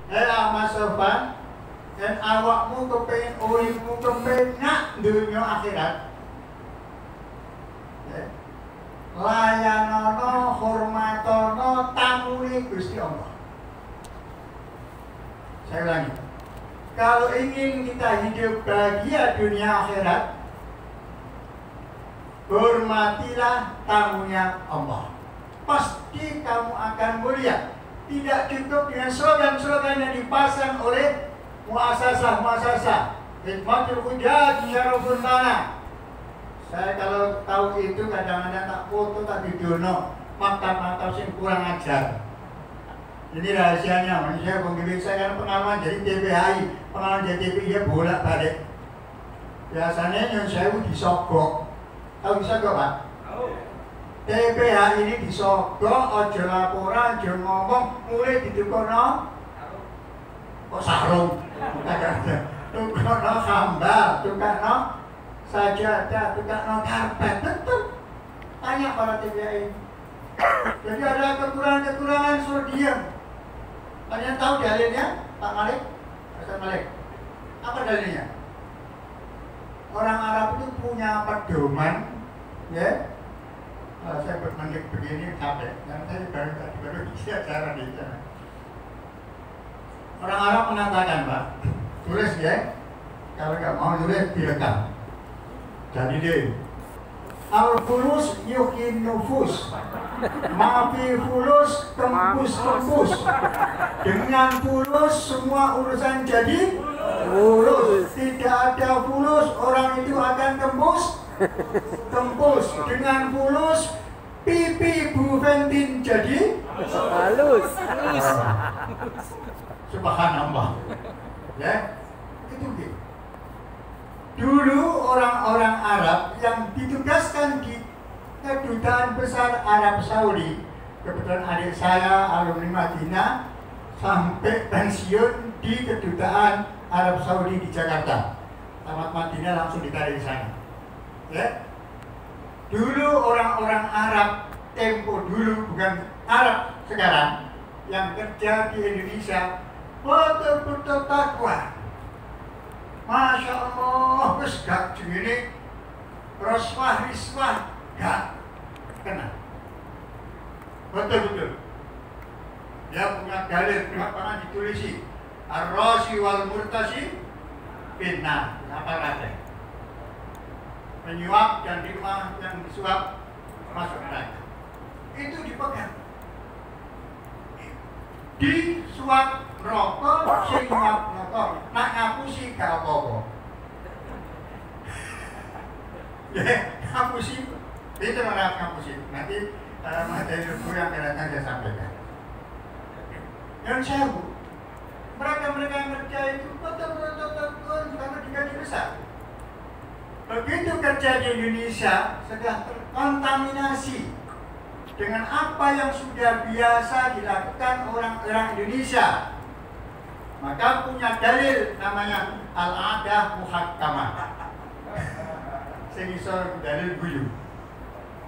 Mas Sofan, dan awakmu kepengen uripmu kepenak dunia akhirat. Layanono, hormatono, tamune Gusti Allah. Saya ulangi. Kalau ingin kita hidup bahagia dunia akhirat, hormatilah tamunya Allah. Pasti kamu akan mulia. Tidak cukup dengan slogan-slogan yang dipasang oleh muasasah-muasasah. Hikmatul hujjah syarafun lana. Saya kalau tahu itu kadang-kadang tak foto, tak videono maktab-maktab sing kurang ajar. Ini rahasianya, manusia pemilik saya kan pengalaman jadi TPHI, pengalaman jadi TPI ya bolak-balik. Biasanya yang saya disogok. Tahu disogok, Pak? TPH ini disogok, ojo laporan, ojo ngomong, mulai ditukono kok sarung, tukono hamba, tukono sajadah, tukono karpet, betul. Tanya para TPH ini. Jadi ada kekurangan-kekurangan, suruh diam. Kalian tahu dalilnya, Pak Malik? Ustaz Malik? Apa dalilnya? Orang Arab itu punya pedoman, ya. Saya bermendik begini capek, dan saya baru isi acara di sana. Orang Arab mengatakan, Pak, tulis ya, kalau nggak mau tulis direkam. Jadi deh, al-fulus yukin nufus, mafi fulus tembus. Dengan fulus semua urusan jadi fulus. Tidak ada fulus, orang itu akan tembus. Dengan fulus pipi Bu Ventin jadi halus. Subhanallah. Ya, itu gitu. Dulu orang-orang Arab yang ditugaskan di Kedutaan Besar Arab Saudi, kebetulan adik saya alumni Madinah sampai pensiun di Kedutaan Arab Saudi di Jakarta. Tamat Madinah langsung ditarik di sana. Ya. Dulu orang-orang Arab tempo dulu, bukan Arab sekarang, yang kerja di Indonesia betul-betul takwa. Masya Allah, wis gak begini, riswah gak kena. Betul-betul. Dia punya dalil, pernah ditulisi Ar-Rasi wal Murtasi Fitnah, apa kata? Menyuap dan lima yang disuap masuk neraka. Itu dipegang. Disuap rokok, sing nyuap rokok, nak ngapusi gak apa-apa. Ya, ngapusi. Itu mana ngapusi. Nanti materi ilmu yang akan datang saya sampaikan. Yang saya mereka yang kerja itu betul-betul karena digaji besar. Begitu kerja di Indonesia sudah terkontaminasi dengan apa yang sudah biasa dilakukan orang-orang Indonesia, maka punya dalil namanya al-adah muhakkamah. Sing iso dalil guyu.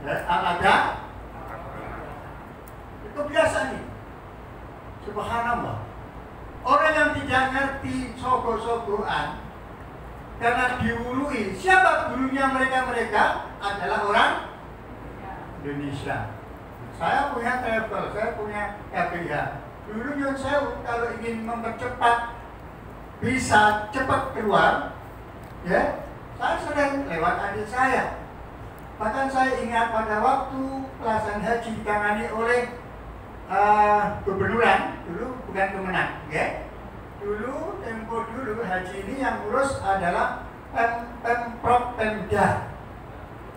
Ya, al-adah itu biasa nih. Subhanallah. Orang yang tidak ngerti sogo-sogoan karena diului, siapa gurunya mereka adalah orang Indonesia. Saya punya travel, saya punya KPH. Dulu yang saya kalau ingin mempercepat bisa cepat keluar, ya saya sering lewat adik saya. Bahkan saya ingat pada waktu pelaksanaan haji ditangani oleh gubernuran, dulu bukan Kemenang, ya. Dulu, tempo dulu haji ini yang ngurus adalah Pemprov Pemda,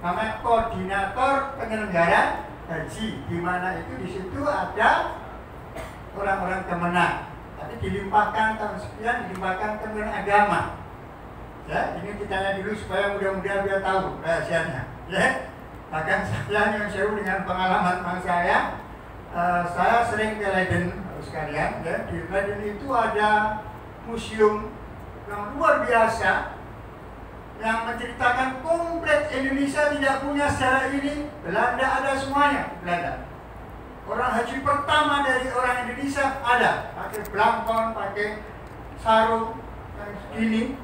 namanya Koordinator Penyelenggara Haji, di mana itu di situ ada orang-orang Kemenang, tapi dilimpahkan tahun sekian dilimpahkan Kementerian Agama. Ya, ini ditanya dulu supaya mudah-mudahan dia tahu rahasianya. Ya, bahkan saya yang jauh dengan pengalaman saya sering ke Leiden sekalian, ya. Di Leiden itu ada museum yang luar biasa yang menceritakan komplit Indonesia tidak punya sejarah ini. Belanda ada semuanya, Belanda. Orang haji pertama dari orang Indonesia ada, pakai blangkon, pakai sarung, gini,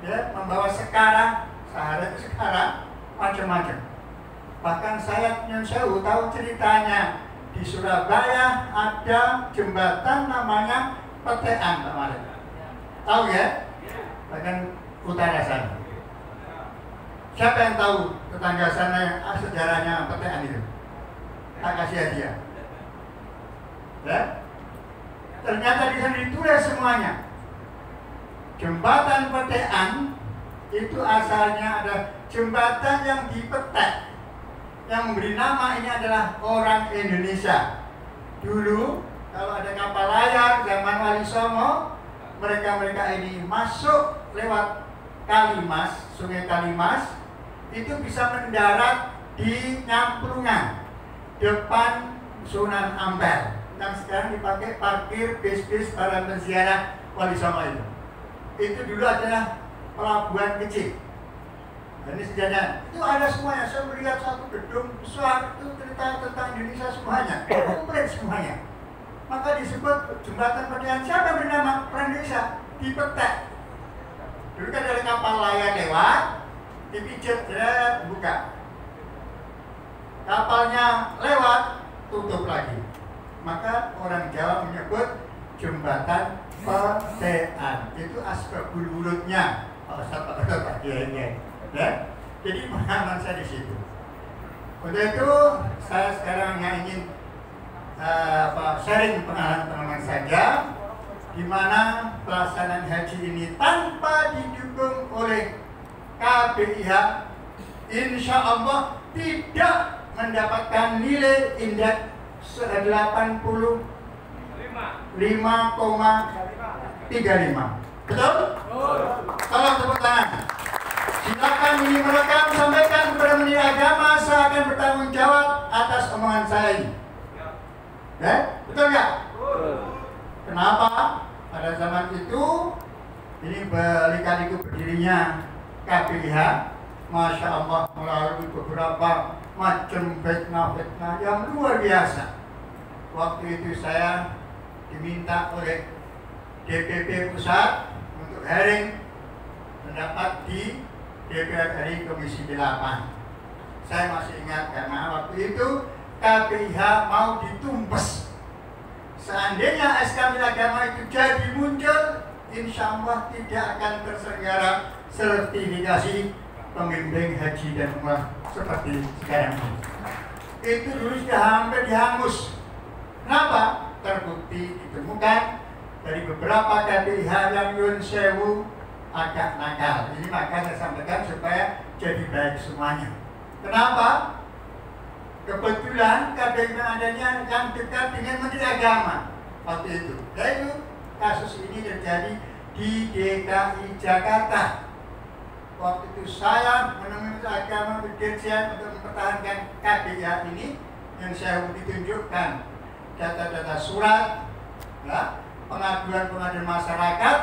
ya, membawa sekarang, macam-macam. Bahkan saya Nyun Sewu tahu ceritanya, di Surabaya ada jembatan namanya Petean kemarin. Tahu ya? Bahkan utara sana. Siapa yang tahu tetangga sana sejarahnya Petean itu? Tak kasih hadiah. Ya? Ternyata di sana ditulis semuanya. Jembatan Petean itu asalnya ada jembatan yang dipetek. Yang memberi nama ini adalah orang Indonesia. Dulu kalau ada kapal layar zaman Wali Songo, mereka ini masuk lewat Kalimas, Sungai Kalimas, itu bisa mendarat di Nyamplungan depan Sunan Ampel yang sekarang dipakai parkir bis-bis para penziarah Wali Songo itu. Itu dulu adalah pelabuhan kecil. Ini sejarahnya, itu ada semuanya. Saya melihat satu gedung besar, itu cerita tentang Indonesia semuanya, komplit semuanya. Maka disebut jembatan Petean. Siapa yang bernama orang Indonesia? Dipetek. Dulu kan ada kapal layar lewat, dipijat, buka. Kapalnya lewat, tutup lagi. Maka orang Jawa menyebut jembatan Petean. Itu asbabul wurudnya. Pak Kiai. Ya, jadi pengalaman saya di situ. Untuk itu saya sekarang hanya ingin sharing pengalaman saja, di mana pelaksanaan haji ini tanpa didukung oleh KBIH, insya Allah tidak mendapatkan nilai indeks 85,35. Betul? Tolong tepuk tangan. Silakan ini merekam, sampaikan kepada Menteri Agama, saya akan bertanggung jawab atas omongan saya ini. Ya, betul nggak? Kenapa? Pada zaman itu, ini lika-liku berdirinya KBIH, Masya Allah melalui beberapa macam fitnah yang luar biasa. Waktu itu saya diminta oleh DPP Pusat untuk hearing pendapat di DPR RI Komisi 8. Saya masih ingat karena waktu itu KBIH mau ditumpes. Seandainya SK Agama itu jadi muncul, insya Allah tidak akan terselenggara sertifikasi pembimbing haji dan umrah seperti sekarang ini. Itu dulu sudah hampir dihangus. Kenapa? Terbukti ditemukan dari beberapa KBIH yang Nyun Sewu agak nakal. Ini maka saya sampaikan supaya jadi baik semuanya. Kenapa? Kebetulan KBIH adanya yang dekat dengan Menteri Agama waktu itu. Yaitu kasus ini terjadi di DKI Jakarta. Waktu itu saya menemui Menteri Agama Dirjen untuk mempertahankan KBIH ini, yang saya ditunjukkan data-data surat, ya, pengaduan masyarakat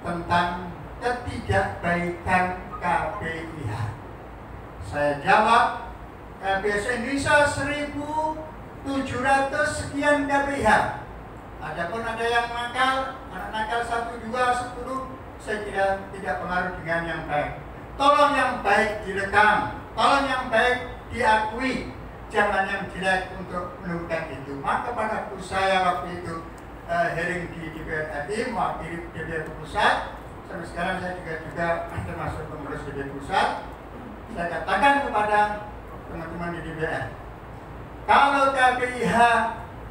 tentang ketidakbaikan KBIH. Saya jawab, KBIH Indonesia 1.700 sekian KBIH. Adapun ada yang nakal, anak nakal 1, 2, 10, saya kira tidak pengaruh dengan yang baik. Tolong yang baik direkam, tolong yang baik diakui, jangan yang jelek untuk menurunkan itu. Maka pada saya waktu itu hearing di DPR RI, mewakili DPR Pusat. Sampai sekarang saya juga termasuk pengurus DPR Pusat. Saya katakan kepada teman-teman di DPR, kalau KBIH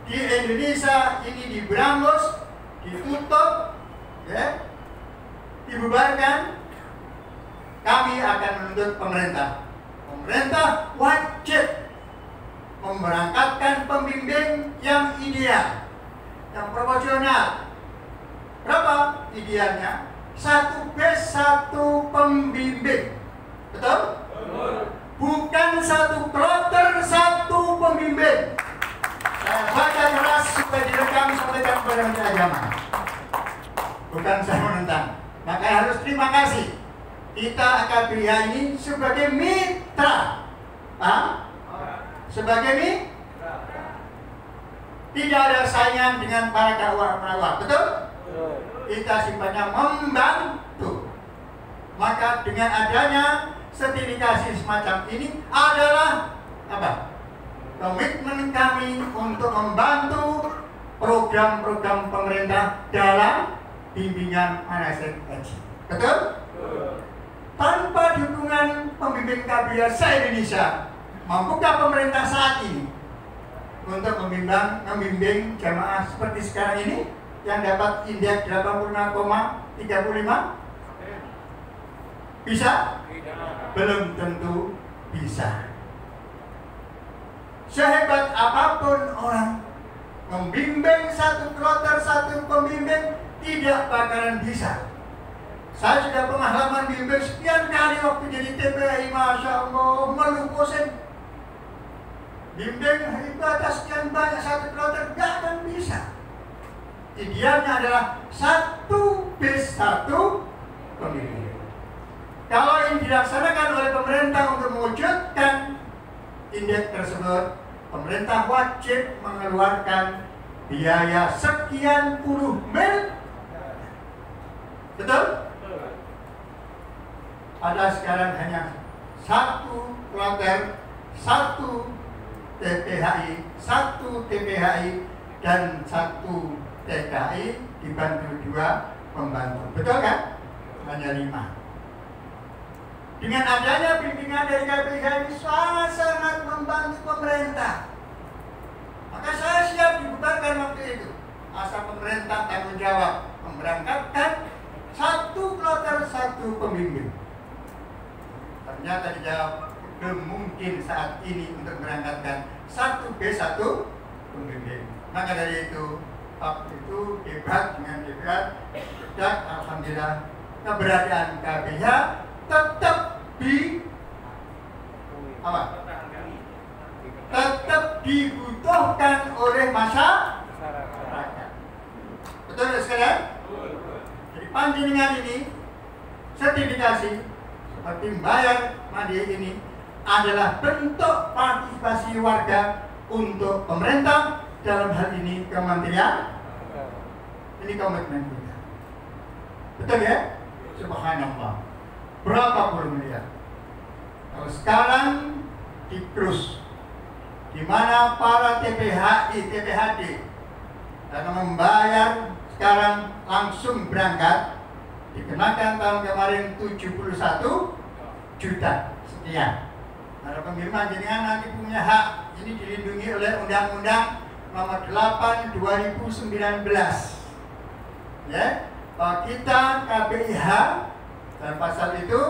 di Indonesia ini diberangus, ditutup, ya, dibubarkan, kami akan menuntut pemerintah. Pemerintah wajib memberangkatkan pembimbing yang ideal, yang proporsional. Berapa idealnya? 1 base 1 pembimbing. Betul? Bukan 1 kloter 1 pembimbing. Saya baca keras supaya direkam sampaikan kepada Menteri Agama. Bukan saya menentang. Maka harus terima kasih. Kita KBIH ini sebagai mitra. Sebagai mitra. Tidak ada saingan dengan para dakwah-dakwah, betul? Kita sifatnya membantu. Maka dengan adanya sertifikasi semacam ini adalah apa? Komitmen kami untuk membantu program-program pemerintah dalam bimbingan manasik haji. Betul? Tanpa dukungan pembimbing KBH se-Indonesia, mampukah pemerintah saat ini untuk membimbing jamaah seperti sekarang ini yang dapat indeks 85,35? Bisa? Belum tentu bisa. Sehebat apapun orang membimbing satu kloter, satu pembimbing tidak bakalan bisa. Saya sudah pengalaman bimbing sekian kali waktu jadi TPI, Masya Allah, melukusin. Bimbing itu atas sekian banyak satu kloter, gak akan bisa. Idealnya adalah satu bis satu pembimbing. Kalau ini dilaksanakan oleh pemerintah untuk mewujudkan indeks tersebut, pemerintah wajib mengeluarkan biaya sekian puluh mil. Betul? Ada sekarang hanya satu kloter, satu TPHI, dan satu TKI dibantu 2 pembantu. Betul kan? Hanya 5. Dengan adanya bimbingan dari KBH ini sangat membantu pemerintah. Maka saya siap dibubarkan waktu itu. Asal pemerintah tanggung jawab memberangkatkan satu kloter, satu pembimbing. Ternyata dijawab belum mungkin saat ini untuk berangkatkan satu B satu pembimbing. Maka dari itu waktu itu debat dengan debat, dan alhamdulillah keberadaan KBH tetap tetap dibutuhkan oleh masyarakat. Betul sekalian? Jadi panjenengan ini sertifikasi seperti membayar mandiri ini adalah bentuk partisipasi warga untuk pemerintah, dalam hal ini kementerian. Ini komitmen kita. Betul ya? Subhanallah. Berapa puluh miliar? Kalau sekarang di krus, di mana para TPHI, TPHD karena membayar sekarang langsung berangkat, dikenakan tahun kemarin 71 juta sekian. Para pengiriman jenengan nanti punya hak. Ini dilindungi oleh Undang-Undang Nomor 8 2019. Ya, bahwa kita KBIH dan pasal itu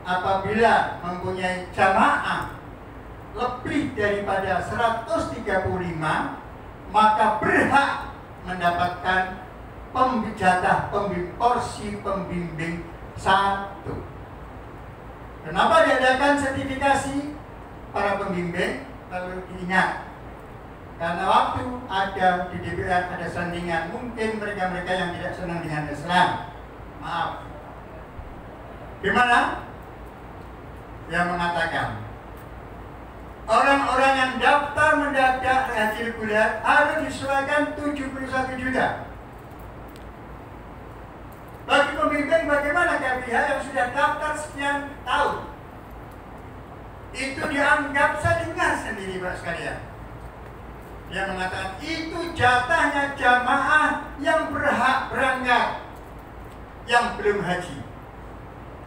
apabila mempunyai jamaah lebih daripada 135, maka berhak mendapatkan porsi pembimbing 1. Kenapa diadakan sertifikasi para pembimbing? Lalu diingat, karena waktu ada di DPR ada sandingan, mungkin mereka-mereka yang tidak senang dengan Islam, maaf, gimana? Yang mengatakan orang-orang yang daftar mendadak haji reguler harus disesuaikan 71 juta. Bagi pembimbing bagaimana KBH yang sudah daftar sekian tahun? Itu dianggap, saya dengar sendiri Pak sekalian, dia mengatakan itu jatahnya jamaah yang berhak berangkat, yang belum haji.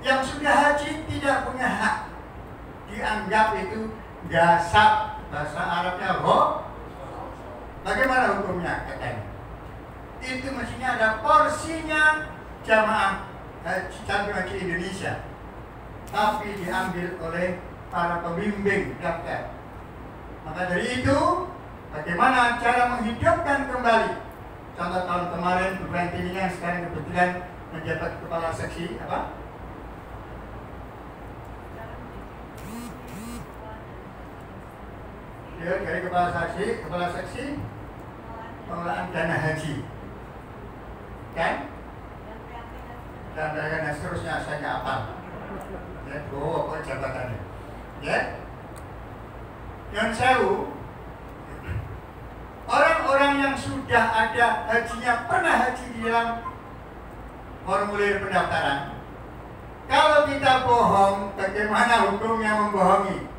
Yang sudah haji tidak punya hak. Dianggap itu gasab, bahasa Arabnya ho. Bagaimana hukumnya katanya? Itu mestinya ada porsinya jamaah haji Indonesia, tapi diambil oleh para pembimbing daftar. Maka dari itu, bagaimana cara menghidupkan kembali? Contoh tahun kemarin Bu Bantini yang sekarang kebetulan menjabat kepala seksi apa? Dia dari kepala seksi pengelolaan dana haji, kan? Dan seterusnya saya nggak hafal. Ya, pokok jabatannya. Ya, yang sewu, orang-orang yang sudah ada hajinya, pernah haji di dalam formulir pendaftaran. Kalau kita bohong, bagaimana hukumnya membohongi?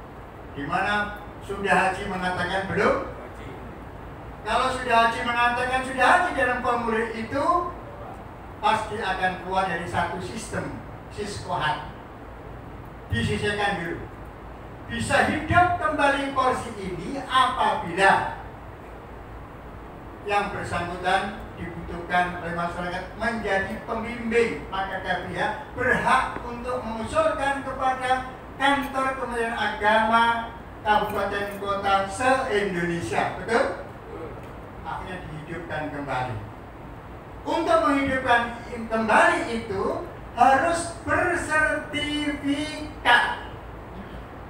Di mana sudah haji mengatakan belum? Kalau sudah haji mengatakan sudah haji dalam formulir itu, pasti akan keluar dari satu sistem, siskohat. Disisihkan dulu. Bisa hidup kembali porsi ini apabila yang bersangkutan dibutuhkan oleh masyarakat menjadi pembimbing, maka KPH berhak untuk mengusulkan kepada kantor Kementerian Agama kabupaten kota se-Indonesia, betul? Akhirnya dihidupkan kembali. Untuk menghidupkan kembali itu harus bersertifikat.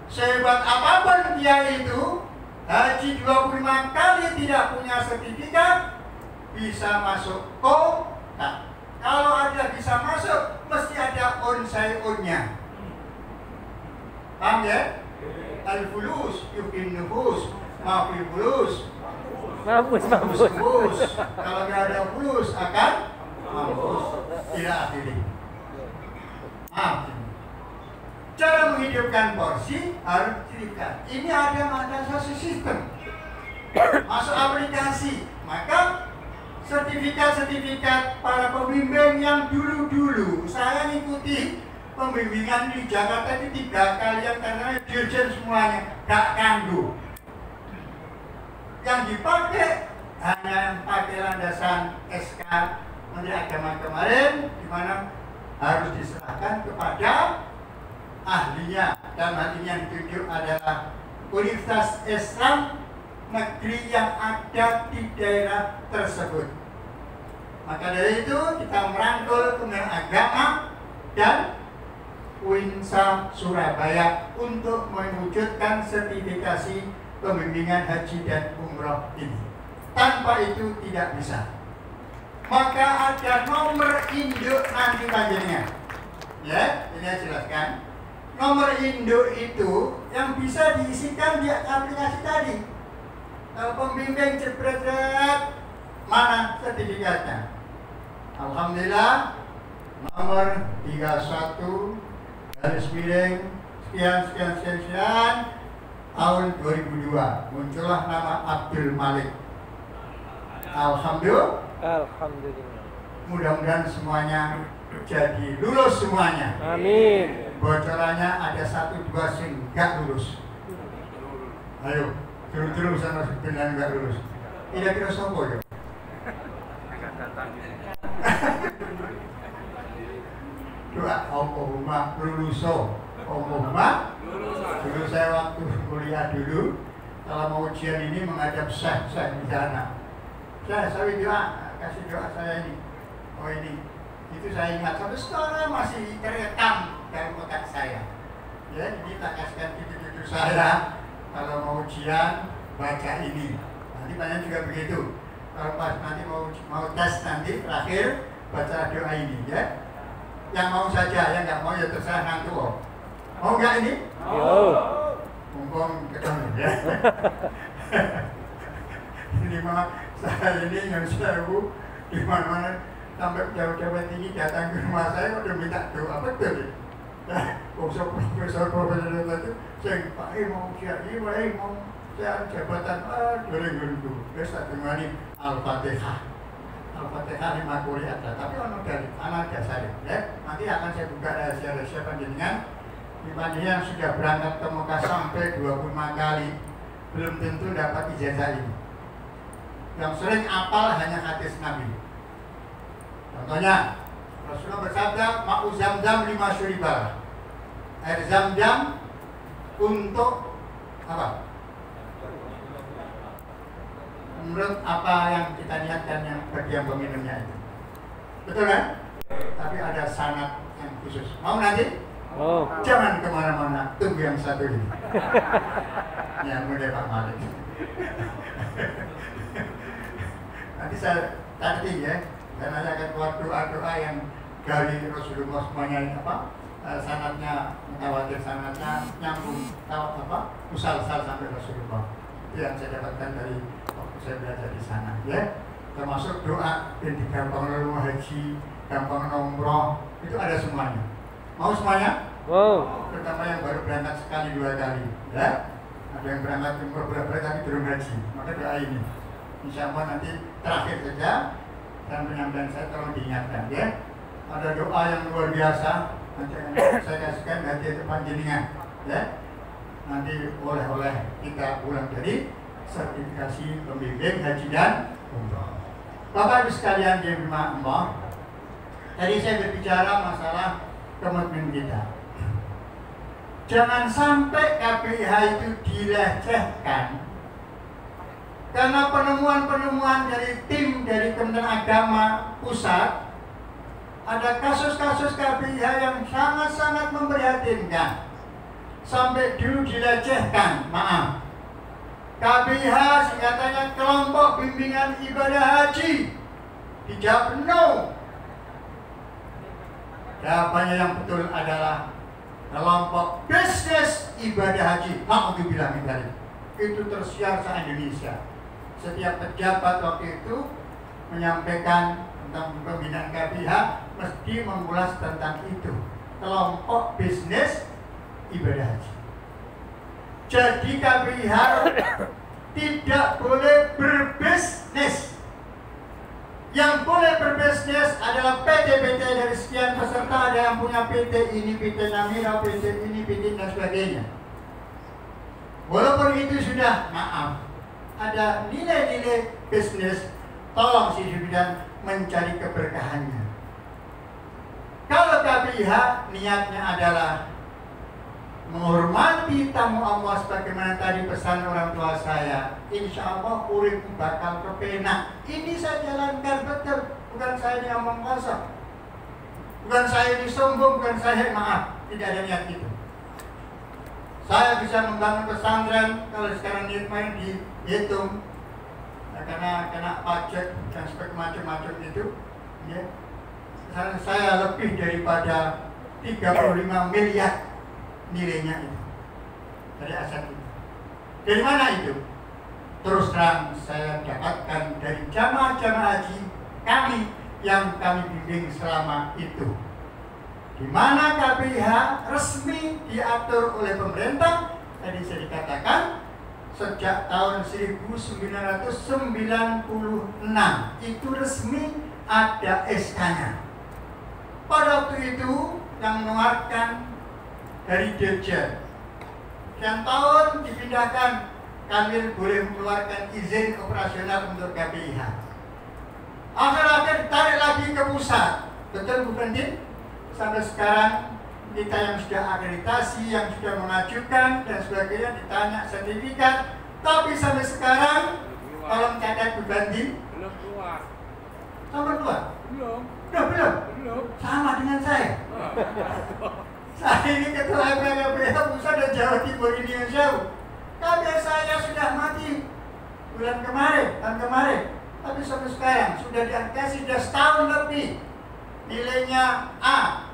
Sehebat apapun dia itu, haji 25 kali tidak punya sertifikat, bisa masuk kota. Kalau ada bisa masuk, mesti ada on-say-on-nya. Paham ya? Al-fulus, yukin nufus, maafil fulus. Mampus. Kalau nggak ada fulus, akan mampus. Tidak akhiri. Cara menghidupkan porsi harus diberikan. Ini ada satu sistem. Masuk aplikasi, maka sertifikat para pembimbing yang dulu-dulu saya ngikuti pembimbingan di Jakarta itu 3 kalian karena dirjen semuanya gak kandu. Yang dipakai hanya yang pakai landasan SK Menteri Agama kemarin, di mana harus diserahkan kepada ahlinya, dan hal ini yang ditunjuk adalah Universitas Islam negeri yang ada di daerah tersebut. Maka dari itu kita merangkul Kementerian Agama dan UINSA Surabaya untuk mewujudkan sertifikasi pembimbingan haji dan umroh ini. Tanpa itu tidak bisa. Maka ada nomor induk nanti panjangnya. Ya, ini saya jelaskan. Nomor induk itu yang bisa diisikan di aplikasi tadi. Kalau pembimbing jebret, mana sertifikatnya? Alhamdulillah, nomor 31 garis miring sekian tahun 2002 muncullah nama Abdul Malik. Alhamdulillah. Mudah-mudahan semuanya jadi lulus semuanya. Amin. Bocorannya ada 1-2 sing nggak lulus. Ayo, terus sama dengan nggak lulus. Kira-kira sopo ya? Doa Allahumma luluso. Allahumma dulu saya waktu kuliah dulu, kalau mau ujian ini menghadap syekh di sana. Saya doa, kasih doa saya ini. Oh ini, itu saya ingat sampai sekarang masih terekam dalam otak saya. Ya, jadi tak kasihkan titik-titik saya kalau mau ujian baca ini. Nanti banyak juga begitu. Kalau pas nanti mau tes nanti terakhir baca doa ini ya. Yang mau saja, yang nggak mau ya terserah nanti. Mau nggak ini? Yo. Mumpung ketemu ya. Ini mah saya ini yang sewu di mana-mana sampai jauh-jauh tinggi datang ke rumah saya udah minta doa betul. Ya, profesor itu saya Pak mau kiai, mau saya jabatan dulu. Terus tak dimani Al-Fatihah. Al-Fatihah 5 kali ada, tapi ono dari anak dasar ya. Nanti akan saya buka rahasia-rahasia panjenengan. Panjenengan yang sudah berangkat ke Mekah sampai 25 kali belum tentu dapat ijazah ini. Yang sering apal hanya hadis Nabi. Contohnya Rasulullah bersabda, "Ma'u Zamzam 5 syuribah." Air Zam-Zam untuk apa? Menurut apa yang kita niatkan yang bagi yang peminumnya itu. Betul kan? Tapi ada sanad yang khusus. Mau nanti? Oh. Jangan kemana-mana, tunggu yang satu ini. Yang mudah Pak Malik. Nanti saya tadi ya, dan nanti akan keluar doa-doa yang dari Rasulullah semuanya sanadnya mutawatir, sanadnya nyambung, musalsal sampai Rasulullah. Itu yang saya dapatkan dari waktu saya belajar di sana, ya. Termasuk doa dan gampang rumah haji, gampang umroh, itu ada semuanya. Mau semuanya? Wow. Terutama yang baru berangkat sekali 2 kali, ya. Ada yang berangkat umroh berapa tapi belum haji, maka doa ini. Insya Allah nanti terakhir saja dan penyampaian saya tolong diingatkan, ya. Ada doa yang luar biasa, nanti akan saya kasihkan hati panjenengan, ya. Nanti oleh kita pulang dari sertifikasi pembimbing haji dan umroh. Bapak Ibu sekalian di rumah Allah, tadi saya berbicara masalah komitmen kita. Jangan sampai KPIH itu dilecehkan, karena penemuan-penemuan dari tim dari Kementerian Agama pusat, ada kasus-kasus KPIH yang sangat-sangat memprihatinkan. Sampai dulu dilecehkan, maaf. KPIH singkatannya kelompok bimbingan ibadah haji. Dijawab no. Jawabannya yang betul adalah kelompok bisnis ibadah haji. Alhamdulillah min dzalik. Itu tersiar se-Indonesia. Setiap pejabat waktu itu menyampaikan tentang pembinaan KPIH mesti mengulas tentang itu. Kelompok bisnis ibadah haji. Jadi KPIH tidak boleh berbisnis. Yang boleh berbisnis adalah PT-PT dari sekian peserta. Ada yang punya PT ini, PT Namira, PT ini, PT dan sebagainya. Walaupun itu sudah, maaf, ada nilai-nilai bisnis, tolong si Subhan mencari keberkahannya. Kalau KPIH niatnya adalah menghormati tamu Allah sebagaimana tadi pesan orang tua saya, insya Allah urip bakal kepenak. Ini saya jalankan betul, bukan saya ini omong kosong, bukan saya ini sombong, bukan saya maaf, tidak ada niat itu. Saya bisa membangun pesantren kalau sekarang niat main dihitung, karena kena pajak dan sebagainya macam-macam itu, ya. Saya lebih daripada 35 miliar nilainya itu dari aset itu. Dari mana itu? Terus terang saya dapatkan dari jamaah-jamaah haji kami yang kami bimbing selama itu, di mana KPIH resmi diatur oleh pemerintah. Tadi saya dikatakan sejak tahun 1996 itu resmi ada SK-nya. Pada waktu itu yang mengeluarkan dari Dirjen, sekian tahun dipindahkan, kami boleh mengeluarkan izin operasional untuk KPIH. Akhir-akhir ditarik lagi ke pusat, betul bukan Din? Sampai sekarang kita yang sudah akreditasi, yang sudah mengajukan dan sebagainya ditanya sertifikat, tapi sampai sekarang tolong catat bukan Din? Belum keluar. Sampai keluar? Belum. Belum? Sama dengan saya. Saya ini ketua KPIH pusat dan Jawa Timur Indonesia. KPIH saya sudah mati tahun kemarin. Tapi sampai sekarang sudah diakreditasi sudah setahun lebih. Nilainya A,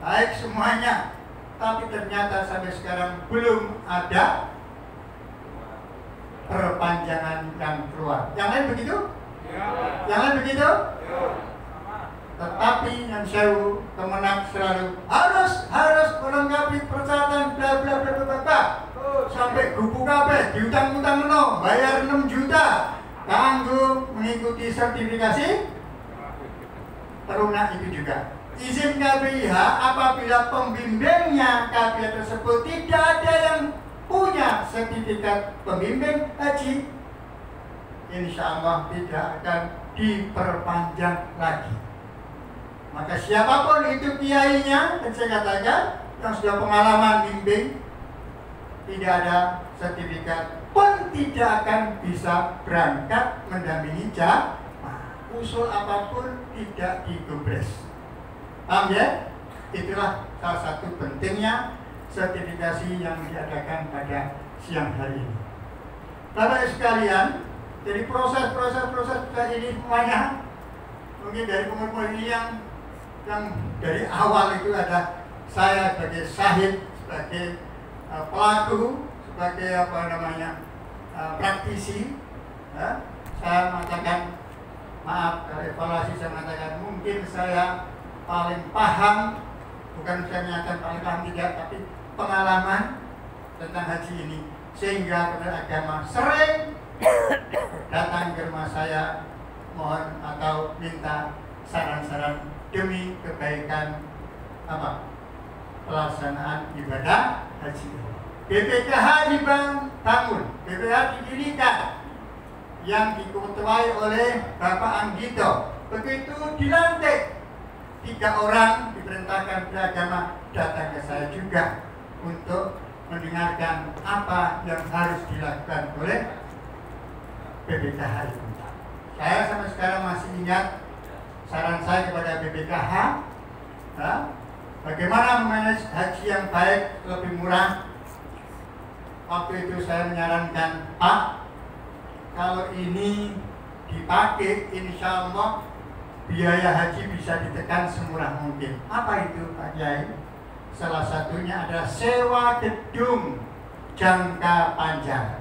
baik semuanya. Tapi ternyata sampai sekarang belum ada perpanjangan yang keluar. Yang lain begitu? Ya. Yang lain begitu? Ya. Tetapi yang saya Kemenak selalu harus melengkapi persyaratan bla bla bla bla bla. Sampai gubuk kabeh diutang-utang meno, bayar 6 juta kanggo mengikuti sertifikasi teruna itu juga. Izin KPIH apabila pembimbingnya KPIH tersebut tidak ada yang punya sertifikat pembimbing haji, insya Allah tidak akan diperpanjang lagi. Maka siapapun itu kiainya, dan saya katakan yang sudah pengalaman bimbing, tidak ada sertifikat pun tidak akan bisa berangkat mendampingi jamaah. Usul apapun tidak digubres. Paham ya? Itulah salah satu pentingnya sertifikasi yang diadakan pada siang hari ini. Bapak sekalian, jadi proses ini semuanya mungkin dari pengumuman ini yang dari awal itu ada saya sebagai syahid, sebagai pelaku, sebagai praktisi, ya. saya mengatakan, maaf kalau evaluasi saya mengatakan mungkin saya paling paham, bukan saya menyatakan paling paham tidak, tapi pengalaman tentang haji ini, sehingga Kementerian Agama sering datang ke rumah saya mohon atau minta saran-saran demi kebaikan pelaksanaan ibadah haji. BPKH dibangun, BPKH didirikan yang diketuai oleh Bapak Anggito. Begitu dilantik, 3 orang diperintahkan beragama datang ke saya juga untuk mendengarkan apa yang harus dilakukan oleh BPKH itu. Saya sampai sekarang masih ingat saran saya kepada BPKH, bagaimana memanage haji yang baik, lebih murah. Waktu itu saya menyarankan, Pak, kalau ini dipakai, insya Allah biaya haji bisa ditekan semurah mungkin. Apa itu, Pak Kiai? Salah satunya adalah sewa gedung jangka panjang.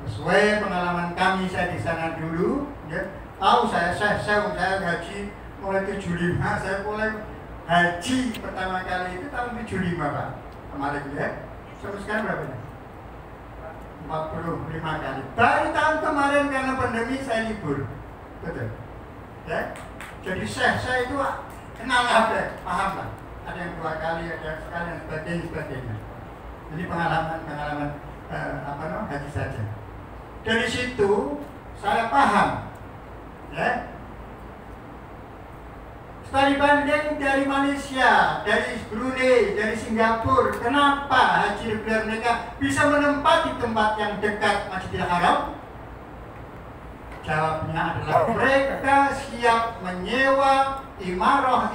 Sesuai pengalaman kami, saya di sana dulu, ya, tahu saya haji mulai 75, saya mulai haji pertama kali itu tahun 75, Pak. Kemarin ya. Sampai sekarang berapa ya? 45 kali. Baru tahun kemarin karena pandemi saya libur. Betul. Ya. Jadi saya itu kenal apa, paham lah. Ada yang 2 kali, ada yang sekali, dan sebagainya. Jadi pengalaman haji saja. Dari situ saya paham, ya. Setelah dibanding dari Malaysia, dari Brunei, dari Singapura, kenapa haji reguler mereka bisa menempati tempat yang dekat Masjidil Haram? Jawabnya adalah mereka siap menyewa imarah,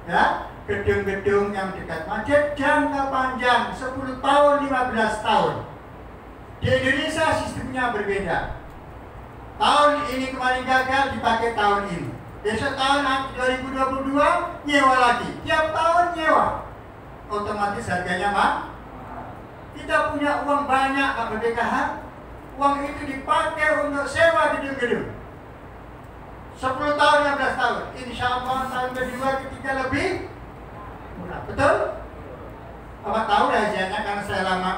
ya, gedung-gedung yang dekat masjid jangka panjang 10 tahun, 15 tahun. Di Indonesia sistemnya berbeda. Tahun ini kemarin gagal, dipakai tahun ini. Besok tahun 2022 nyewa lagi. Tiap tahun nyewa. Otomatis harganya mahal. Kita punya uang banyak, Pak BPKH. Uang itu dipakai untuk sewa gedung-gedung. 10 tahun, 15 tahun. Insya Allah tahun kedua, ketiga lebih murah. Betul? Bapak tahu rahasianya karena saya lama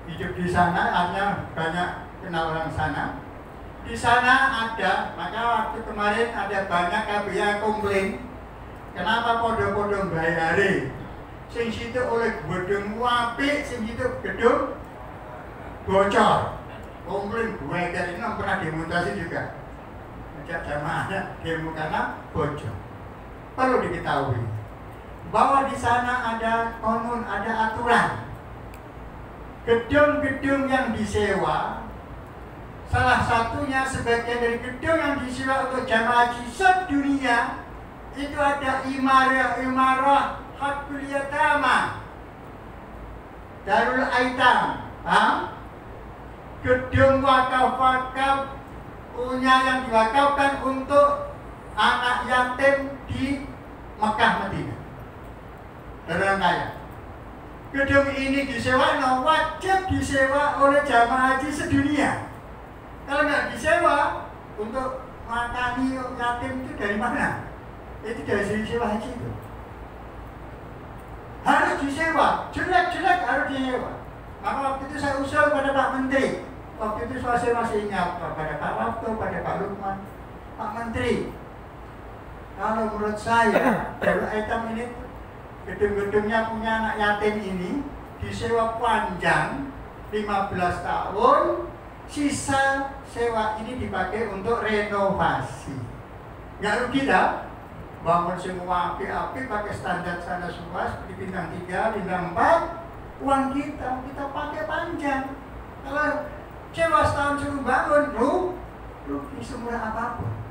hidup di sana, artinya banyak kenal orang sana. Di sana ada, maka waktu kemarin ada banyak KBA komplain, kenapa podo-podo bayari, sing situ oleh gedung apik, sing situ gedung bocor. Komplain gue dari ini pernah demonstrasi juga, ngajak jamaahnya demo karena bocor. Perlu diketahui bahwa di sana ada konon, ada aturan. Gedung-gedung yang disewa, salah satunya sebagian dari gedung yang disewa untuk jamaah haji sedunia itu ada imarah hakul yatama, darul aitam, gedung wakaf punya yang diwakafkan untuk anak yatim di Mekah Madinah dan orang kaya. Gedung ini disewa, wajib disewa oleh jamaah haji sedunia. Kalau nggak disewa untuk makani yatim itu dari mana? Itu dari sewa haji itu. Harus disewa, jelek-jelek harus disewa. Maka waktu itu saya usul pada Pak Menteri. Waktu itu saya masih ingat pada Pak Waktu, pada Pak Lukman, Pak Menteri. Kalau menurut saya, Darul Aitam ini gedung-gedungnya punya anak yatim ini disewa panjang 15 tahun, sisa sewa ini dipakai untuk renovasi. Nggak rugi tak? Bangun semua api-api pakai standar sana semua seperti bintang 3, bintang 4, uang kita pakai panjang. Kalau sewa setahun suruh bangun, rugi semurah apapun.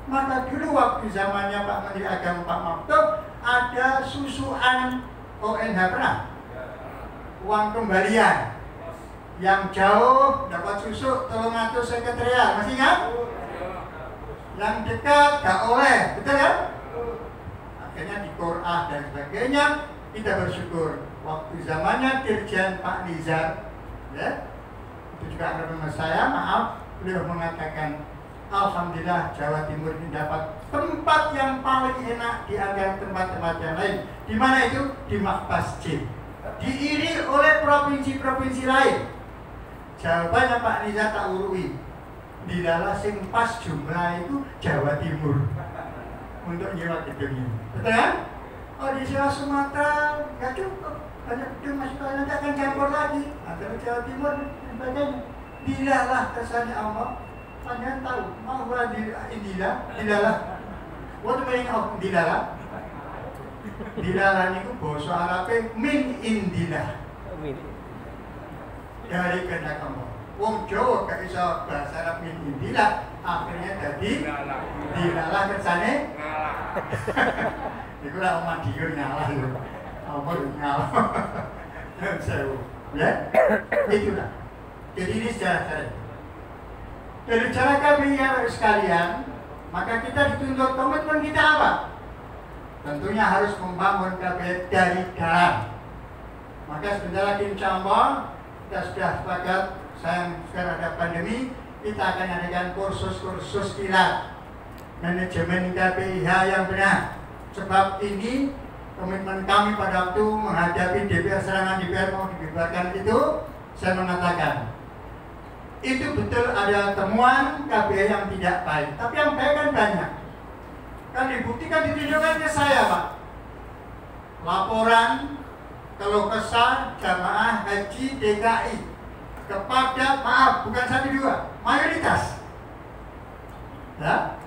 Maka dulu waktu zamannya Pak Menteri Agama Pak Maktub ada susuan ONH pernah? Uang kembalian yang jauh dapat susu 300 sekretariat, masih ingat? Yang dekat gak oleh, betul kan? Akhirnya di Qur'ah dan sebagainya, kita bersyukur waktu zamannya Dirjen Pak Nizar, ya, itu juga agama saya, maaf, beliau mengatakan alhamdulillah Jawa Timur ini dapat tempat yang paling enak di antara tempat-tempat yang lain. Di mana itu? Di Masjid. Diiri oleh provinsi-provinsi lain. Jawabannya Pak Riza tak urui. Dilala sing pas jumlah itu Jawa Timur untuk nyewa gedung ini. Betul kan? Oh di Sumatera nggak cukup, banyak gedung masih nanti akan campur lagi antara Jawa Timur dan sebagainya. Dilala kesannya Allah. Kalian tahu, mau dilala. What do you mean of dilala? Dilala niku basa Arabe min indillah. Dari kehendak Allah. Wong Jawa gak bisa bahasa Arab min indillah, akhirnya jadi dilala kersane ngalah. Iku lah omah diur ngalah lho. Apa ngalah. Sewu. Ya? Itulah. Jadi ini secara dari cara kami sekalian, maka kita dituntut komitmen kita apa? Tentunya harus membangun KBR dari dalam. Maka sebentar lagi insya Allah kita sudah sepakat, sekarang ada pandemi, kita akan adakan kursus-kursus kilat manajemen KPIH yang benar. Sebab ini komitmen kami pada waktu menghadapi DPR, serangan DPR mau dibubarkan itu, saya mengatakan itu betul ada temuan KPIH yang tidak baik, tapi yang baik kan banyak. Kan dibuktikan, ditunjukkan ke saya Pak. Laporan keluh kesah jamaah haji DKI kepada, maaf, bukan 1-2, mayoritas ya,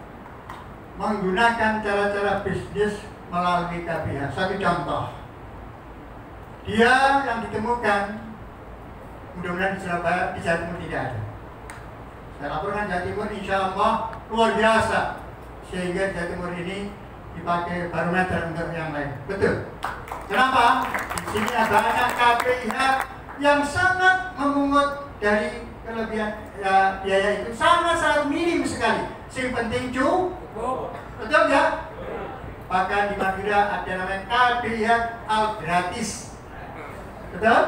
menggunakan cara-cara bisnis melalui KPIH. Satu contoh, dia yang ditemukan, mudah-mudahan di Surabaya, di Jawa Timur tidak ada. Saya laporkan Jawa Timur insya Allah luar biasa, sehingga Jawa Timur ini dipakai barometer untuk yang lain. Betul. Kenapa? Di sini ada banyak KPIH yang sangat memungut dari kelebihan ya, biaya itu sangat minim sekali. Yang penting cukup. Betul nggak? Bahkan di Madura ada namanya KPIH al gratis. Betul?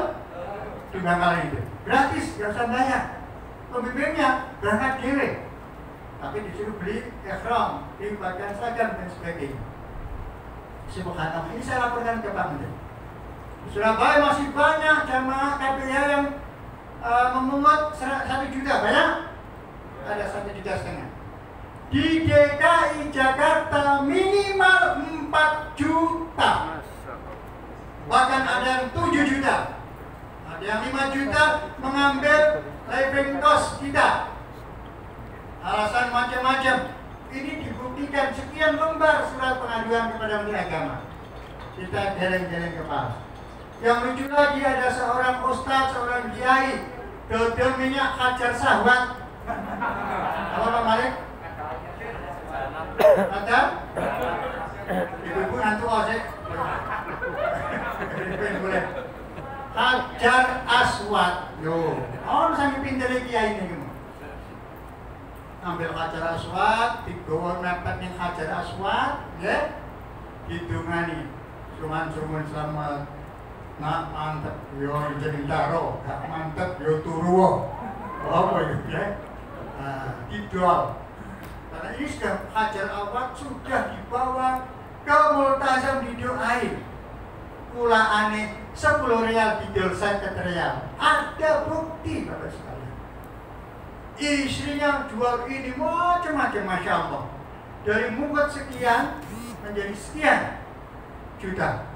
Tunggang kali itu gratis, nggak usah bayar. Pemimpinnya berangkat dewe, tapi disuruh beli ihram, beli pakaian seragam dan sebagainya. Subhanallah, ini saya laporkan ke Pak Menteri. Di Surabaya masih banyak jamaah KPIH yang memungut 1 juta, banyak? Ada 1,5 juta. Di DKI Jakarta minimal 4 juta, bahkan ada yang 7 juta. Yang 5 juta mengambil living cost kita. Alasan macam-macam. Ini dibuktikan sekian lembar surat pengaduan kepada Menteri Agama. Kita geleng-geleng kepala. Yang lucu lagi ada seorang ustaz, seorang kiai, dodol minyak hajar syahwat. Apa Pak Malik? Ada? Ibu-ibu nanti ojek. Boleh. Hajar aswad, yo. Oh, sangat pintar kiai ini. Ambil hajar aswad, digawa mepet ning hajar aswad, ya. Didungani, suman-suman selamat. Nak mantep, yo jadi daro, gak mantep, yo turu. Apa itu ya? Didol. Karena ini sudah hajar aswad sudah dibawa ke multazam didoain. Kula aneh 10 real bidol 50 real. Ada bukti Bapak sekalian. Istrinya jual ini macam-macam, Masya Allah. Dari mungut sekian menjadi sekian juta.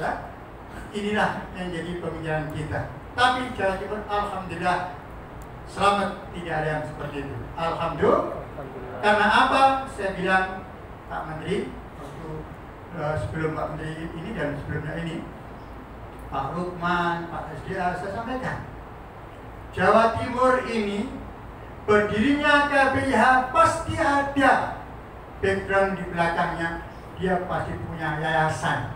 Ya, inilah yang jadi pemikiran kita. Tapi Jawa Timur alhamdulillah selamat, tidak ada yang seperti itu. Alhamdulillah. Karena apa? Saya bilang Pak Menteri waktu sebelum Pak Menteri ini dan sebelumnya ini, Pak Lukman, Pak SDA, saya sampaikan Jawa Timur ini berdirinya KPIH pasti ada background di belakangnya. Dia pasti punya yayasan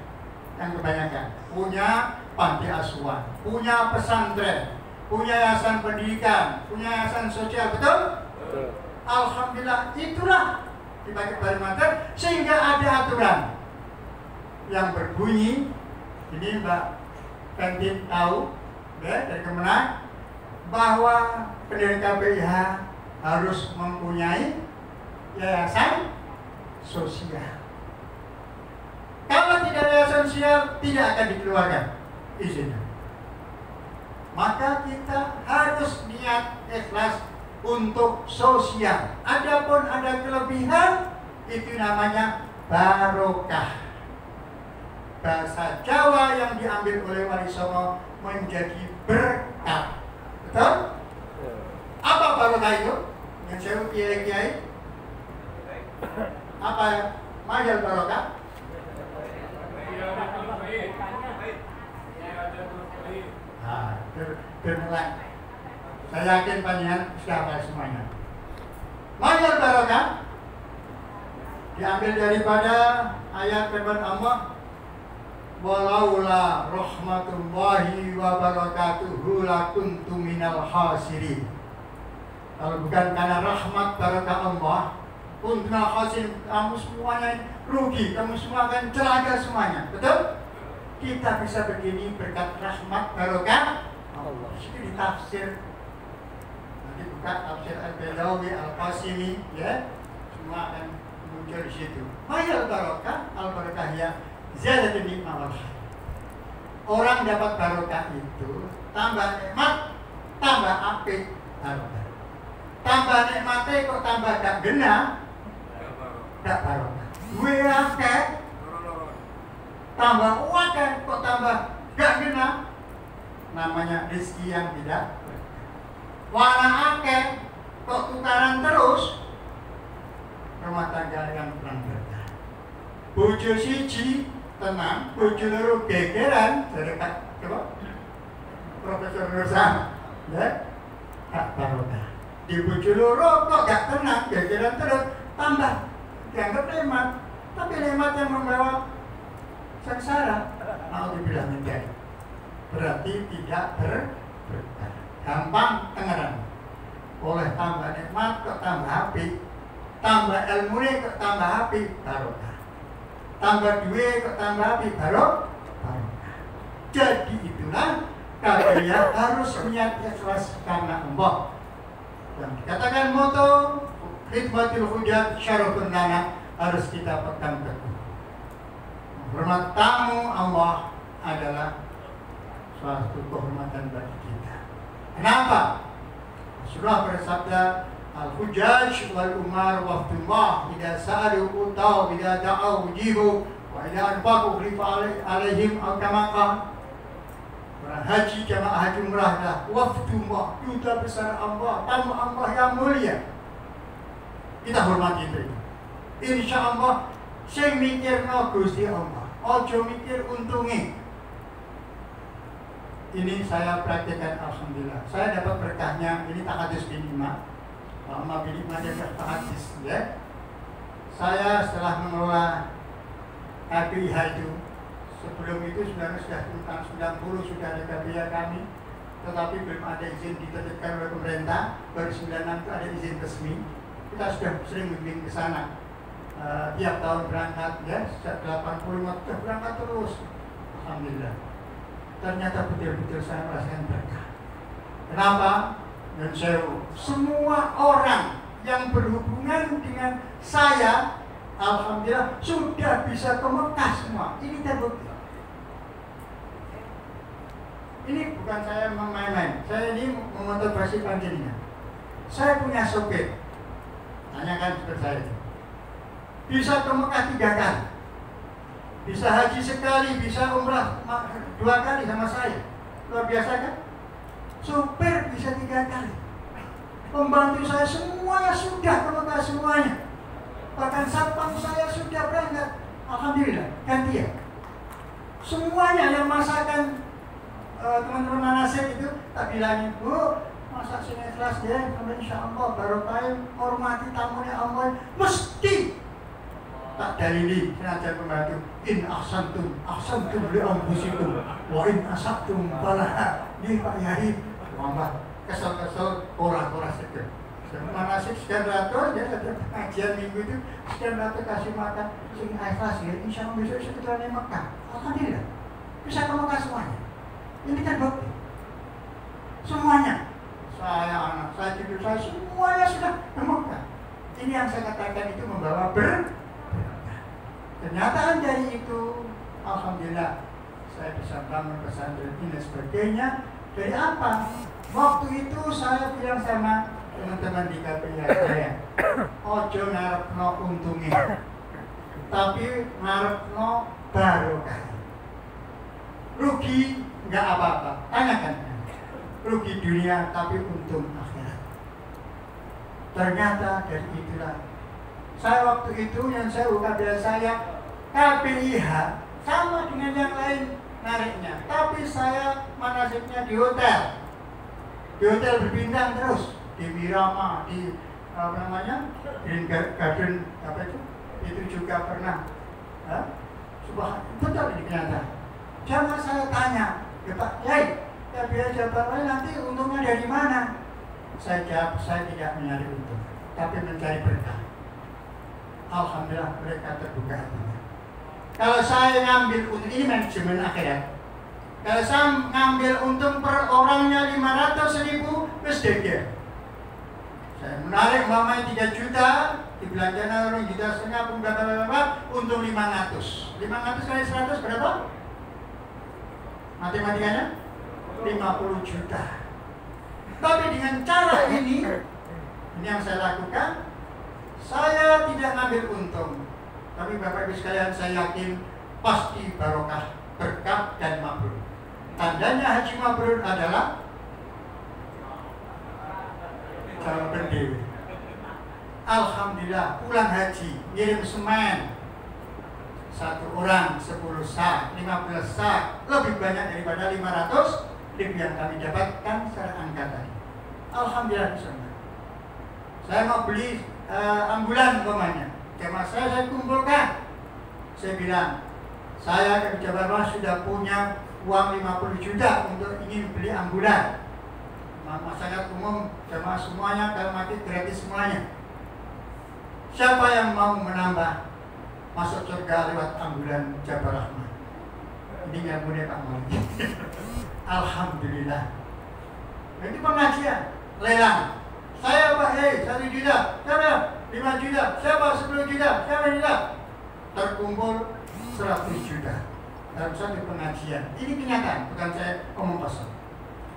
yang kebanyakan, punya panti asuhan, punya pesantren, punya yayasan pendidikan, punya yayasan sosial, betul? Alhamdulillah, itulah dipakai barometer sehingga ada aturan yang berbunyi, ini Mbak Kantin tahu ya, dari Kemenang, bahwa pendiri KPIH harus mempunyai yayasan sosial. Kalau tidak ada yayasan sosial, tidak akan dikeluarkan izinnya. Maka kita harus niat ikhlas untuk sosial. Adapun ada kelebihan, itu namanya barokah. Bahasa Jawa yang diambil oleh Wali Songo menjadi berkah. Betul? Apa barokah itu? Yang saya kiai-kiai? Apa ya? Majal barokah? Bermulai. Saya yakin panjenengan sudah hafal semuanya. Majal barokah diambil daripada ayat firman Allah, walaula rahmatullahi wa barakatuhu lakuntu minal khasirin. Kalau bukan karena rahmat barakah Allah, kuntunal khasirin, kamu semuanya rugi, kamu semua akan celaka semuanya. Betul? Kita bisa begini berkat rahmat barakah Allah. Itu ditafsir. Nanti buka tafsir Al-Baidawi, Al-Qasimi, ya, semua akan muncul di situ. Mayal barokah, al-barakah ya ziyadatul nikmah wal khair. Orang dapat barokah itu tambah nikmat, tambah apik barokah. Tambah nikmatnya kok tambah gak genah, gak barokah. Duwe akeh, tambah akeh kok tambah gak genah, namanya rezeki yang tidak warna akeh kok tukaran terus, rumah tangga yang kurang berkah. Bojo siji tenang, bojo loro gegeran, dari Pak coba Profesor Nursa, ya, gak barokah. Di bojo loro kok gak tenang, gegeran terus, tambah dianggap nikmat, tapi nikmat yang membawa sengsara, mau dibilang menjadi, berarti tidak berkah. Gampang tengeran. Oleh tambah nikmat kok tambah api, tambah ilmu kok tambah api, barokah. Tambah duit kok tambah api, barokah. Jadi itulah kalian harus niat ikhlas karena Allah. Dan dikatakan moto khidmatul hujat syarafun lana, harus kita pegang teguh. Hormat tamu Allah adalah suatu kehormatan bagi kita. Kenapa? Rasulullah bersabda, al-hujjaj wal umar waftullah idza sa'alu utau idza da'u ujibu wa idza anfaqu rifa alaihim aw kama qala. Orang haji jamaah haji umrah adalah waftullah, duta besar Allah, tamu Allah yang mulia. Kita hormati itu. Insya Allah sing mikirno Gusti Allah, ojo mikir untunge. Ini saya praktekkan, alhamdulillah. Saya dapat berkahnya, ini tahadus bin Imam. Lama bin Imam dia tahadus, ya. Saya setelah mengelola KPIH itu, sebelum itu sebenarnya sudah tahun 90 sudah ada KPIH kami, tetapi belum ada izin diterbitkan oleh pemerintah. Baru 96 itu ada izin resmi. Kita sudah sering bimbing ke sana. Tiap tahun berangkat, ya, sejak 85 sudah berangkat terus, alhamdulillah. Ternyata betul-betul saya merasakan berkah. Kenapa? Dan saya, semua orang yang berhubungan dengan saya, alhamdulillah sudah bisa ke Mekah semua. Ini terbukti. Ini bukan saya main-main. Saya ini memotivasi panjenengan. Saya punya sopir. Tanyakan seperti saya itu. Bisa ke Mekah 3 kali. Bisa haji sekali, bisa umrah 2 kali sama saya. Luar biasa kan? Supir bisa 3 kali. Pembantu saya semuanya sudah ke Mekah semuanya. Bahkan satpam saya sudah berangkat. Alhamdulillah, gantian. Semuanya yang masakan teman-teman manasik itu tak bilangin, Bu, masak sini ikhlas ya, sampai insya Allah barokah, hormati tamunya Allah, mesti tak dalili senajan pembantu. In ahsantum li anfusikum wa in asabtum falaha. Ini Pak Yai, wambah kesel-kesel ora sedih. Manasik sekian ratus, ya ada pengajian minggu itu sekian ratus kasih makan sing ikhlas ya, insya Allah besok sekitarnya Mekah. Alhamdulillah bisa ke Mekah semuanya. Ini kan bukti semuanya. saya, anak saya, cucu saya, semuanya sudah Mekah. Ini yang saya katakan itu membawa Kenyataan dari itu, alhamdulillah saya bisa bangun pesantren ini dan sebagainya. Dari apa? Waktu itu saya bilang sama teman-teman di KPIA saya, ojo ngarepno untungnya, tapi ngarepno barokah. Rugi nggak apa-apa, tanyakan. Rugi dunia tapi untung akhirat. Ternyata dari itulah saya waktu itu yang saya buka biaya saya KPIH sama dengan yang lain nariknya, tapi saya manasiknya di hotel berbintang terus, di Wirama, di apa namanya, Green Garden apa itu juga pernah. Betul ini kenyataan. Jangan saya tanya, ya Pak Yai, ya biaya jabatan nanti untungnya dari mana? Saya jawab, saya tidak mencari untung, tapi mencari berkah. Alhamdulillah mereka terbuka hatinya. Kalau saya ngambil untung, ini manajemen akhirat. Kalau saya ngambil untung per orangnya 500.000, terus DG. Saya menarik mamanya 3 juta, dibelanjakan orang 1,5 juta, untung 500. 500 kali 100 berapa? Matematikanya? 50 juta. Tapi dengan cara ini yang saya lakukan, saya tidak ngambil untung. Tapi Bapak Ibu sekalian, saya yakin pasti barokah, berkah dan mabrur. Tandanya haji mabrur adalah jawaban dewi. Alhamdulillah pulang haji ngirim semen 1 orang 10 sak, 15 sak, lebih banyak daripada 500 ribu yang kami dapatkan secara angka tadi. Alhamdulillah semua. Saya mau beli ambulan umpamanya, jamaah saya kumpulkan. Saya bilang, saya ke Jawa sudah punya uang 50 juta untuk ingin beli ambulan. Masyarakat umum, jamaah semuanya kalau mati gratis semuanya. Siapa yang mau menambah masuk surga lewat ambulan Jabar Rahman? Ini nggak boleh Pak Malik. Alhamdulillah. Itu pengajian, lelang. Saya Pak, 1 juta, siapa? 5 juta, siapa? 10 juta, siapa juta? Terkumpul 100 juta dalam satu pengajian. Ini kenyataan, bukan saya omong kosong.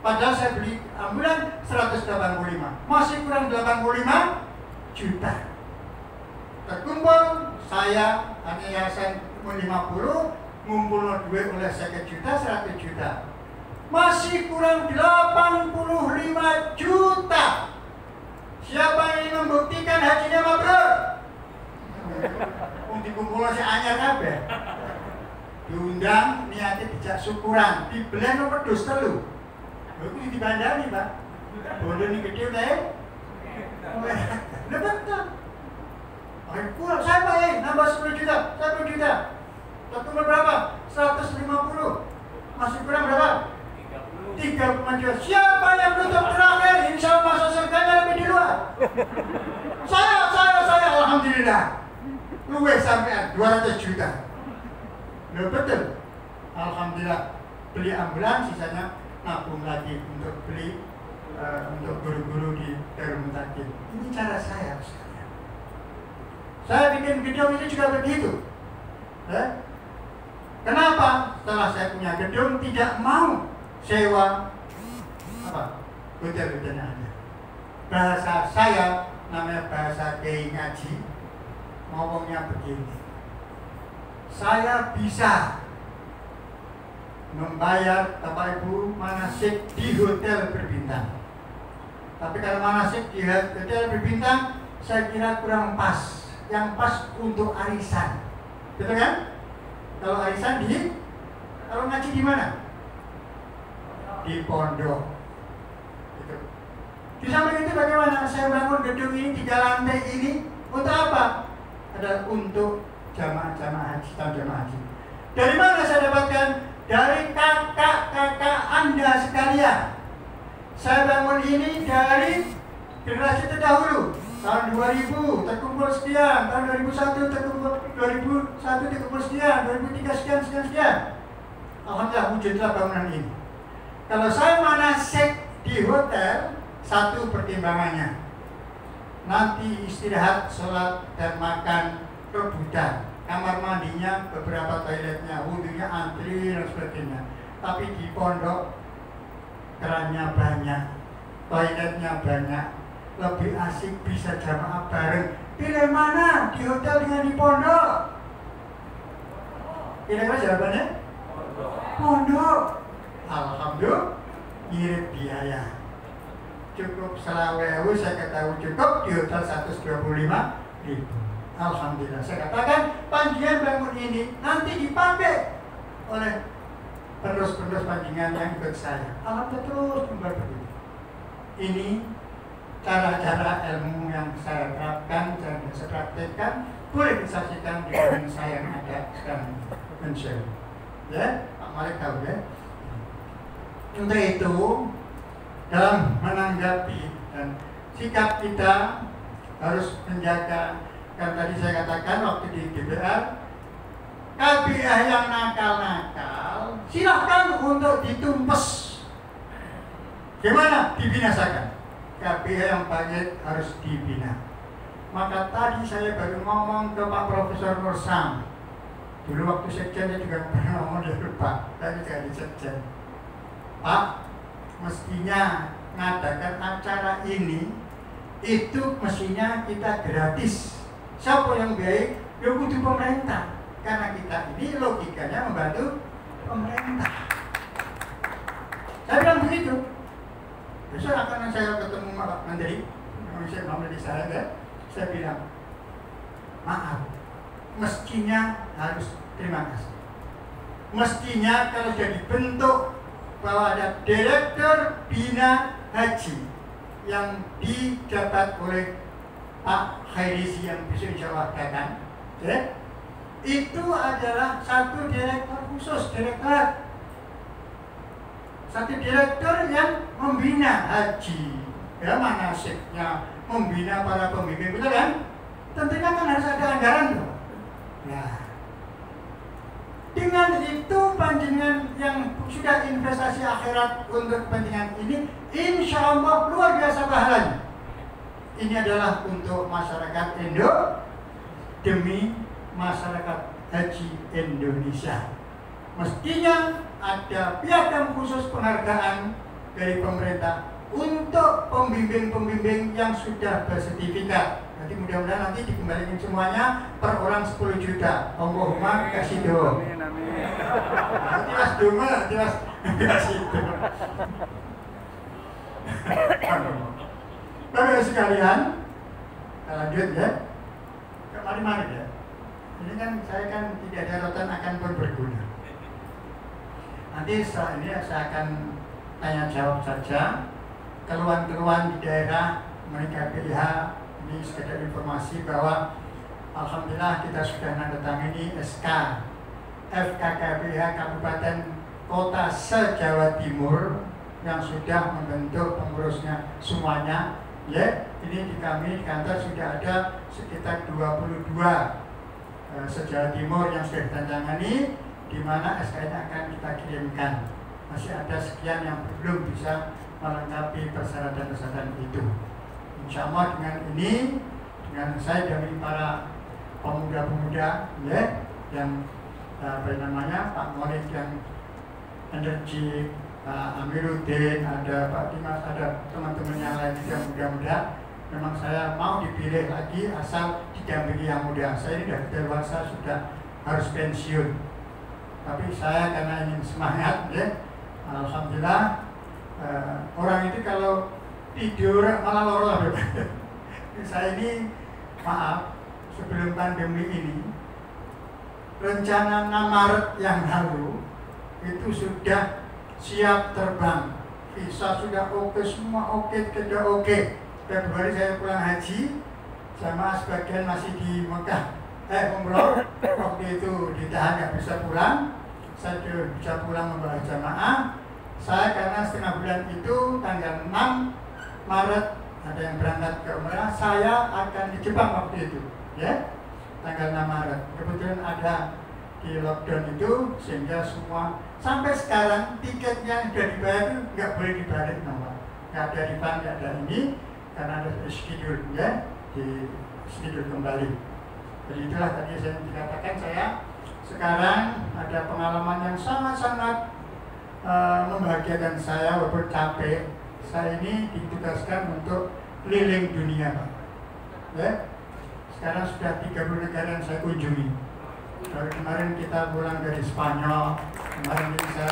Padahal saya beli ambulan 185, masih kurang 85 juta. Terkumpul, saya hanya yayasan 50, ngumpul duit oleh 1 juta, 100 juta. Masih kurang 85 juta. Siapa yang ingin membuktikan hajinya mabrur? Untuk kumpul si anyar kabeh. Diundang, niatnya dijak syukuran, dibelen wedhus telu. Lho iki dibandani, Pak. Bodoh ini gede deh. Betul. Kurang siapa nambah 10 juta, 1 juta. Terkumpul berapa? 150. Masih kurang berapa? 30 juta. Siapa yang tutup terakhir? Insya Allah masuk surganya lebih di luar. Saya, alhamdulillah. Luwes sampai 200 juta. Loh betul. Alhamdulillah. Beli ambulan, sisanya nabung lagi untuk beli untuk guru-guru di Darul Mutakin. Ini cara saya, sekalian. Saya bikin video ini juga begitu. Kenapa? Setelah saya punya gedung tidak mau sewa hotel-hotel ada. Bahasa saya namanya bahasa kiai ngaji, ngomongnya begini. Saya bisa membayar Bapak Ibu manasik di hotel berbintang. Tapi kalau manasik di hotel berbintang, saya kira kurang pas. Yang pas untuk arisan, betul kan? Kalau arisan kalau ngaji di mana? Di pondok. Gitu. Di samping itu bagaimana saya bangun gedung ini 3 lantai ini untuk apa? Adalah untuk jamaah-jamaah haji, jamaah haji. Dari mana saya dapatkan? Dari kakak-kakak Anda sekalian. Saya bangun ini dari generasi terdahulu. Tahun 2000 terkumpul sekian, tahun 2001 terkumpul 2001 terkumpul sekian, 2003 sekian. Alhamdulillah wujudlah bangunan ini. Kalau saya manasik di hotel, Satu pertimbangannya, nanti istirahat, sholat, dan makan rebutan. Kamar mandinya, beberapa toiletnya, wudhunya antri dan sebagainya. Tapi di pondok kerannya banyak, toiletnya banyak, lebih asik bisa jamaah bareng. Pilih mana? Di hotel dengan di pondok? Kira-kira jawabannya? Pondok. Alhamdulillah, ngirit biaya. Cukup selawewu, saya ketahui cukup di hotel 125.000. Alhamdulillah, saya katakan panjingan bangun ini nanti dipakai oleh penerus-penerus panjingan yang ikut saya. Alhamdulillah terus begitu. Ini cara-cara ilmu yang saya terapkan dan saya praktekkan, boleh disaksikan di film saya yang ada sekarang. Insya Allah. Ya, Pak Malik tahu ya. Untuk itu, dalam menanggapi dan sikap kita harus menjaga. Kan tadi saya katakan waktu di DPR, KPH yang nakal-nakal silahkan untuk ditumpes. Gimana? Dibinasakan. KPH yang baik harus dibina. Maka tadi saya baru ngomong ke Pak Profesor Nursam. Dulu waktu sekjen saya juga pernah ngomong, dia lupa. Tadi jadi sekjen. Pak, mestinya ngadakan acara ini itu mestinya kita gratis. Siapa yang baik? Ya kudu pemerintah. Karena kita ini logikanya membantu pemerintah. Saya bilang begitu. Besok akan saya ketemu Pak Menteri, saya ya, saya bilang, maaf, mestinya harus terima kasih. Mestinya kalau jadi bentuk bahwa ada Direktur Bina Haji yang dijabat oleh Pak Khairisi yang bisa insya Allah datang, ya, itu adalah satu direktur khusus, direktorat. Satu direktur yang membina haji, ya, manasiknya, membina para pembimbing, betul kan? Tentunya kan harus ada anggaran tuh. Nah, dengan itu panjenengan yang sudah investasi akhirat untuk kepentingan ini, insya Allah luar biasa pahalanya. Ini adalah untuk masyarakat Indo demi masyarakat haji Indonesia. Mestinya ada piagam khusus penghargaan dari pemerintah untuk pembimbing-pembimbing yang sudah bersertifikat. Nanti mudah-mudahan nanti dikembalikan semuanya per orang 10 juta. Allahumma kasih doa. Nanti mas doa, nanti mas kasih doa. Bapak sekalian, lanjut ya. Mari-mari ya. Ini kan saya kan tidak ada rotan akan pun berguna. Nanti setelah ini saya akan tanya jawab saja. Keluhan-keluhan di daerah mereka KPH ini sekedar informasi bahwa alhamdulillah kita sudah menandatangani SK FKKPH Kabupaten Kota se-Jawa Timur yang sudah membentuk pengurusnya semuanya. Ya, ini di kami di kantor sudah ada sekitar 22 se-Jawa Timur yang sudah ditandatangani, di mana SK-nya akan kita kirimkan. Masih ada sekian yang belum bisa melengkapi persyaratan-persyaratan itu. Insya Allah dengan ini, dengan saya dari para pemuda-pemuda, ya, yang apa namanya Pak Monik yang energi, Pak Amiruddin, ada Pak Dimas, ada teman-teman yang lain yang muda-muda. Memang saya mau dipilih lagi asal didampingi yang muda. Saya ini sudah dewasa, sudah harus pensiun. Tapi saya karena ingin semangat, ya, alhamdulillah. Orang itu kalau tidur malah lorong. Saya ini, maaf, sebelum pandemi ini, rencana 6 Maret yang lalu itu sudah siap terbang, visa sudah oke, semua oke, kerja oke. Februari saya pulang haji, sama sebagian masih di Mekah, umroh. Waktu itu ditahan nggak bisa pulang, saya bisa pulang membawa jamaah. Saya karena setengah bulan itu tanggal 6 Maret ada yang berangkat ke umrah, saya akan di Jepang waktu itu, ya, tanggal 6 Maret. Kebetulan ada di lockdown itu sehingga semua sampai sekarang tiketnya sudah dibayar itu nggak boleh dibalik nomor. nggak ada refund, nggak ada ini, karena ada schedule ya, di schedule kembali. Jadi itulah tadi saya dikatakan, saya sekarang ada pengalaman yang sangat-sangat membahagiakan saya walaupun capek. Saya ini ditugaskan untuk keliling dunia, Pak. Ya, sekarang sudah 30 negara yang saya kunjungi. Kemarin kita pulang dari Spanyol, kemarin bisa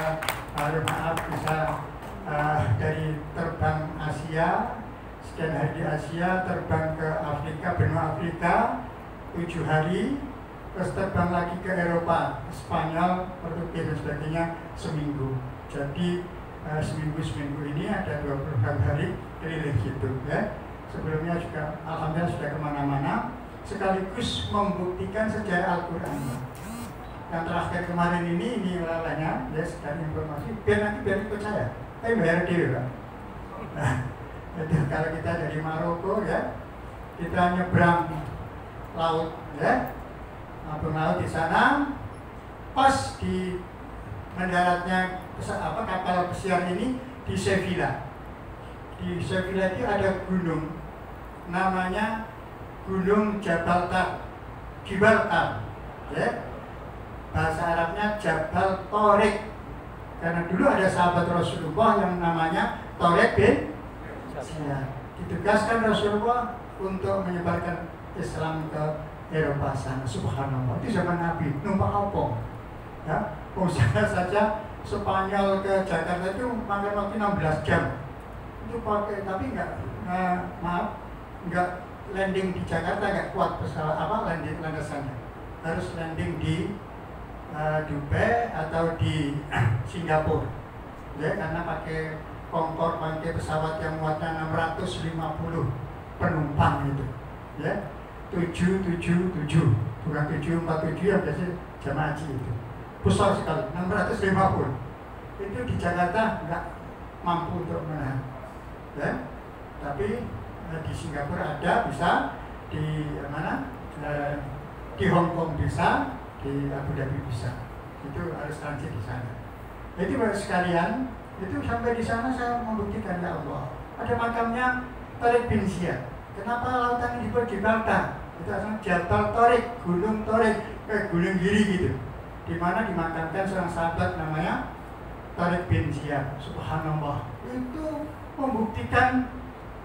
dari terbang Asia, sekian hari di Asia, terbang ke Afrika, benua Afrika 7 hari, terus terbang lagi ke Eropa, Spanyol, Portugis dan sebagainya seminggu. Jadi seminggu ini ada 20 hari keliling gitu ya. Sebelumnya juga alhamdulillah sudah kemana-mana, sekaligus membuktikan sejarah Al-Quran. Yang terakhir kemarin ini lalanya ya, sekedar informasi, biar ikut saya, tapi bayar diri, Pak. Nah, jadi kalau kita dari Maroko ya, kita nyebrang laut ya, Abang laut di sana, pas di mendaratnya kapal pesiar ini di Sevilla. Di Sevilla itu ada gunung, namanya Gunung Gibraltar, ya. Bahasa Arabnya Jabal Torik, karena dulu ada sahabat Rasulullah yang namanya Torik bin Ziyad. Ditugaskan Rasulullah untuk menyebarkan Islam ke Eropa sana. Subhanallah, itu zaman Nabi, numpak apa? Ya, saya saja Spanyol ke Jakarta itu makan waktu 16 jam. Itu pakai, tapi nggak landing di Jakarta, nggak kuat pesawat landasannya. Harus landing di Dubai atau di Singapura. Ya, karena pakai Concorde, pakai pesawat yang muatnya 650 penumpang itu. Ya. 777, bukan 747 yang biasa jamaah haji itu. Besar sekali, 650. Itu di Jakarta nggak mampu untuk menahan. Ya. Tapi di Singapura ada, bisa di mana? Di Hong Kong bisa, di Abu Dhabi bisa. Itu harus transit di sana. Jadi Bapak sekalian, itu sampai di sana saya membuktikan, ya Allah, ada makamnya Torik bin Ziyad. Kenapa lautan ini disebut Gibraltar? Itu asal Jabal Torik, Gunung Torik, Gunung Giri gitu. Di mana dimakamkan seorang sahabat namanya Torik bin Ziyad. Subhanallah. Itu membuktikan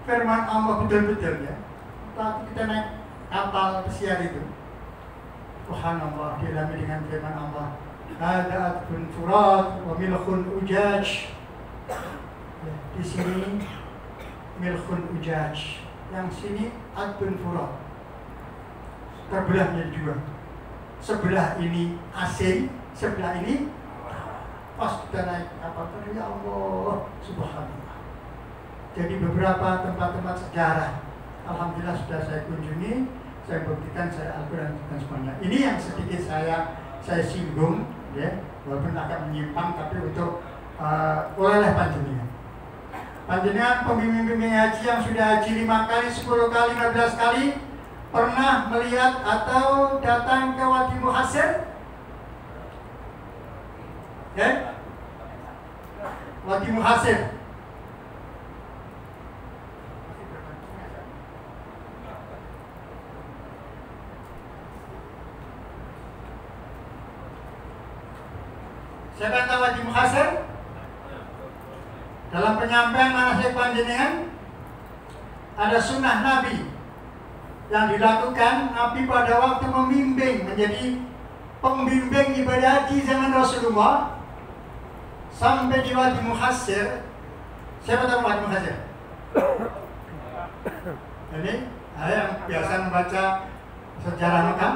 firman Allah betul-betul ya. Waktu kita naik kapal pesiar itu, subhanallah, dialami dengan firman Allah. Ada adbun furat wa milkhun ujaj. Di sini milkhun ujaj, yang sini adbun furat. Terbelah menjadi dua. Sebelah ini asin, sebelah ini pas kita naik kapal tadi, ya Allah, subhanallah. Jadi beberapa tempat-tempat sejarah, alhamdulillah sudah saya kunjungi, saya buktikan saya Al-Quran dan semuanya. Ini yang sedikit saya singgung, ya, walaupun agak menyimpang, tapi untuk oleh panjenengan. Panjenengan pembimbing haji yang sudah haji 5 kali, 10 kali, 15 kali, pernah melihat atau datang ke Wadi Muhassir? Ya? Wadi Muhassir. Siapa tahu Wadi Muhassir? Dalam penyampaian manasik panjenengan ada sunnah Nabi yang dilakukan Nabi pada waktu membimbing, menjadi pembimbing ibadah haji zaman Rasulullah sampai di Wadi Muhassir. Siapa tahu Wadi Muhassir? Ini yang biasa membaca sejarah Mekah.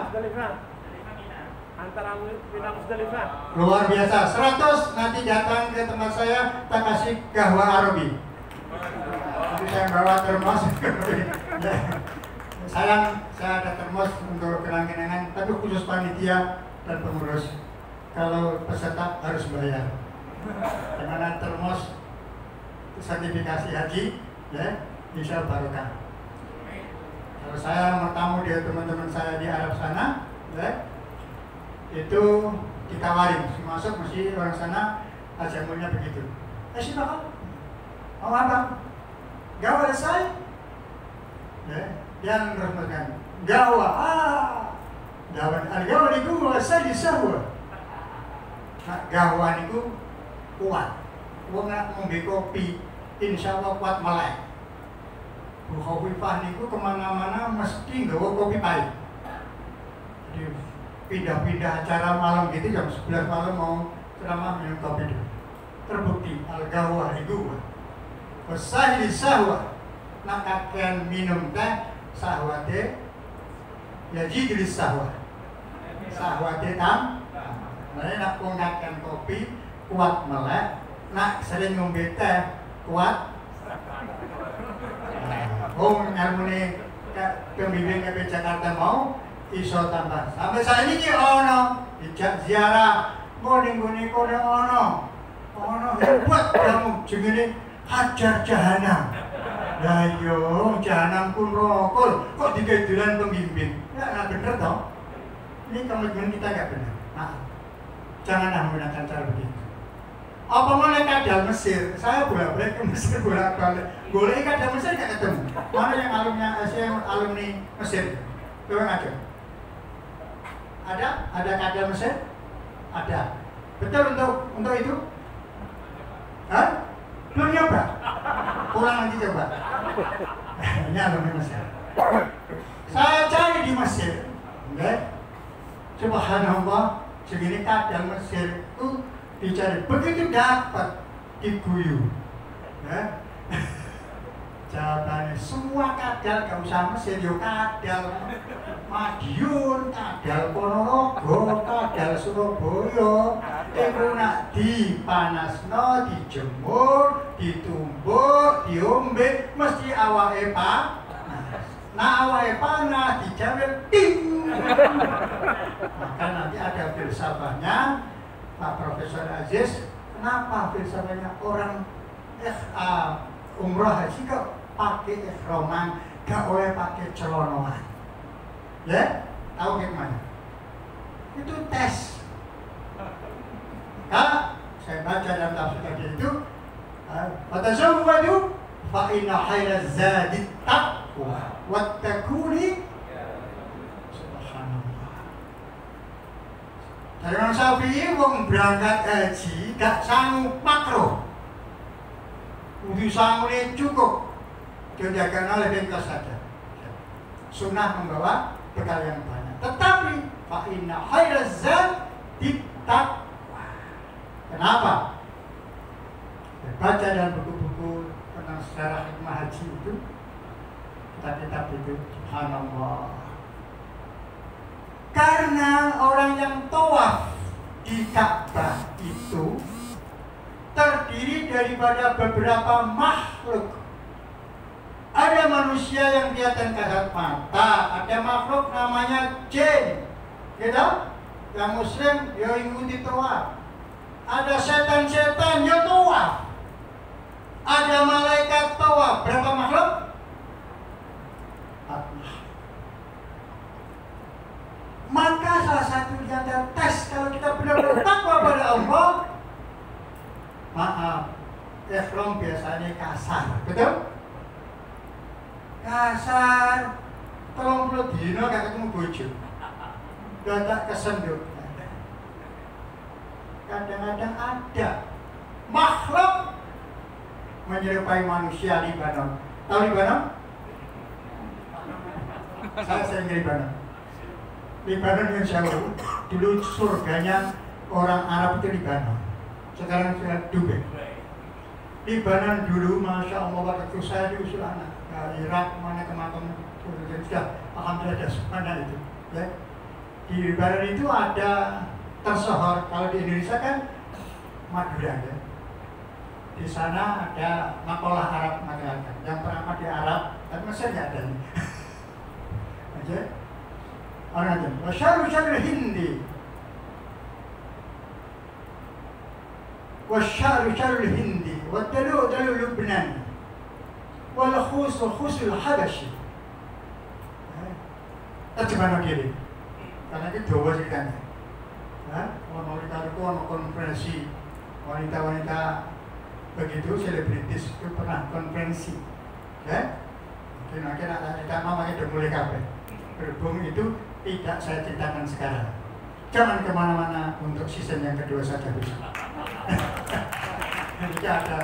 Antara Mina Musdalifah. Luar biasa. 100 nanti datang ke tempat saya, tak kasih kahwa Arabi. Jadi saya bawa termos. Saya ada termos untuk kenang-kenangan, tapi khusus panitia dan pengurus. Kalau peserta harus bayar. Dengan termos sertifikasi haji, ya, insya Allah barokah. Kalau saya mau tamu dari teman-teman saya di Arab sana, ya, itu ditawarin, masuk mesti orang sana ajamulnya begitu. Silakan, mau apa? gawa selesai. Yang teruskan gawa gawa niku selesai di sahur. Gawa niku kuat. Wong nak ngombe kopi, insya Allah kuat melek. Bu Khofifah niku kemana-mana mesti nggawa kopi pahit. Jadi pindah-pindah acara malam gitu jam 11 malam mau ceramah minum kopi dulu. Terbukti al-gawah itu sahih sahwa nak kakean minum teh sahwate ya jadi sahwa sahwate tam nah nak kakean kopi kuat melek nak sering ngombe teh kuat ngarmune pembimbing KP Jakarta mau iso tambah sampai saat ini ono ijak ziarah ngene kono ono hebat kamu jenenge hajar jahanam. Lah yo jahanam pun rokol kok digedelan pembimbing. Ya bener toh. Ini komitmen kita enggak benar. Janganlah menggunakan cara begitu. Apa mana kadal Mesir? Saya bolak-balik ke Mesir bolak-balik. Boleh kadal Mesir enggak ketemu. Mana yang alumni Mesir? Coba ngajar. Ada kadal Mesir? Ada. Betul untuk itu? Hah? Belum nyoba? Pulang nanti coba. Ini alumni Mesir. Saya cari di Mesir. Subhanallah, segini kadal Mesir itu dicari. Begitu dapat diguyu. Jawabannya semua kadal gak usah Mesir, yo kadal Madiun, kadal Ponorogo, kadal Surabaya. Iku nak dipanasno, dijemur, ditumbuk, diombe, mesti awake panas. Nah awake panas dijamin ting. Maka nanti ada filsafahnya Pak Profesor Aziz. Kenapa filsafahnya orang umroh haji kok pakai ihraman, gak boleh pakai celonoan? Ya, tahu gimana? Itu tes. Saya baca dalam tafsir tadi itu, fatazawwadu fa inna khairaz zadi taqwa wattaquni. Subhanallah. Dari Imam Syafi'i wong berangkat haji gak sanggup makruh. Udah sanggup cukup. Dijaga oleh bengkel saja. Sunnah membawa bekal yang banyak. Tetapi fa inna khairaz zadi taqwa. Kenapa? Baca dalam buku-buku tentang sejarah hikmah haji itu, kitab-kitab itu, subhanallah. Karena orang yang tawaf di Ka'bah itu terdiri daripada beberapa makhluk. Ada manusia yang kelihatan kasat mata, ada makhluk namanya jin, gitu? Yang Muslim ya ikuti tawaf. Ada setan-setan ya tawaf. Ada malaikat tawaf. Berapa makhluk? 4. Maka salah satu di antara tes kalau kita benar-benar takwa pada Allah, maaf, ihram biasanya kasar, betul? Kasar. 30 dino gak ketemu bojo. Dadak kesenduk. Kadang-kadang ada makhluk menyerupai manusia Libanon. Tahu Libanon? Saya sering Libanon. Libanon yang jauh. Dulu surganya orang Arab itu Libanon. Sekarang sudah Dubai. Libanon dulu, masya Allah, waktu saya diusul anak ke Irak, mana ke makam sudah alhamdulillah ada semuanya itu. Ya. Di Libanon itu ada tersohor, kalau di Indonesia kan Madura ya. Di sana ada makalah Arab masyarakat. Yang pertama di Arab, tapi Mesir nggak ada nih. Aja. Orang aja. Wasyaru Hindi. Wasyaru Hindi. Wadalu Lubnan. Wal khusul Habashi. Terjemahan kiri. Karena itu dua ceritanya. Wanita itu konferensi wanita-wanita begitu selebritis itu pernah konferensi Ya, mungkin anak kita mamanya udah mulai kabeh. Berhubung itu tidak saya ceritakan sekarang. Jangan kemana-mana untuk season yang kedua saja bisa. Jadi ada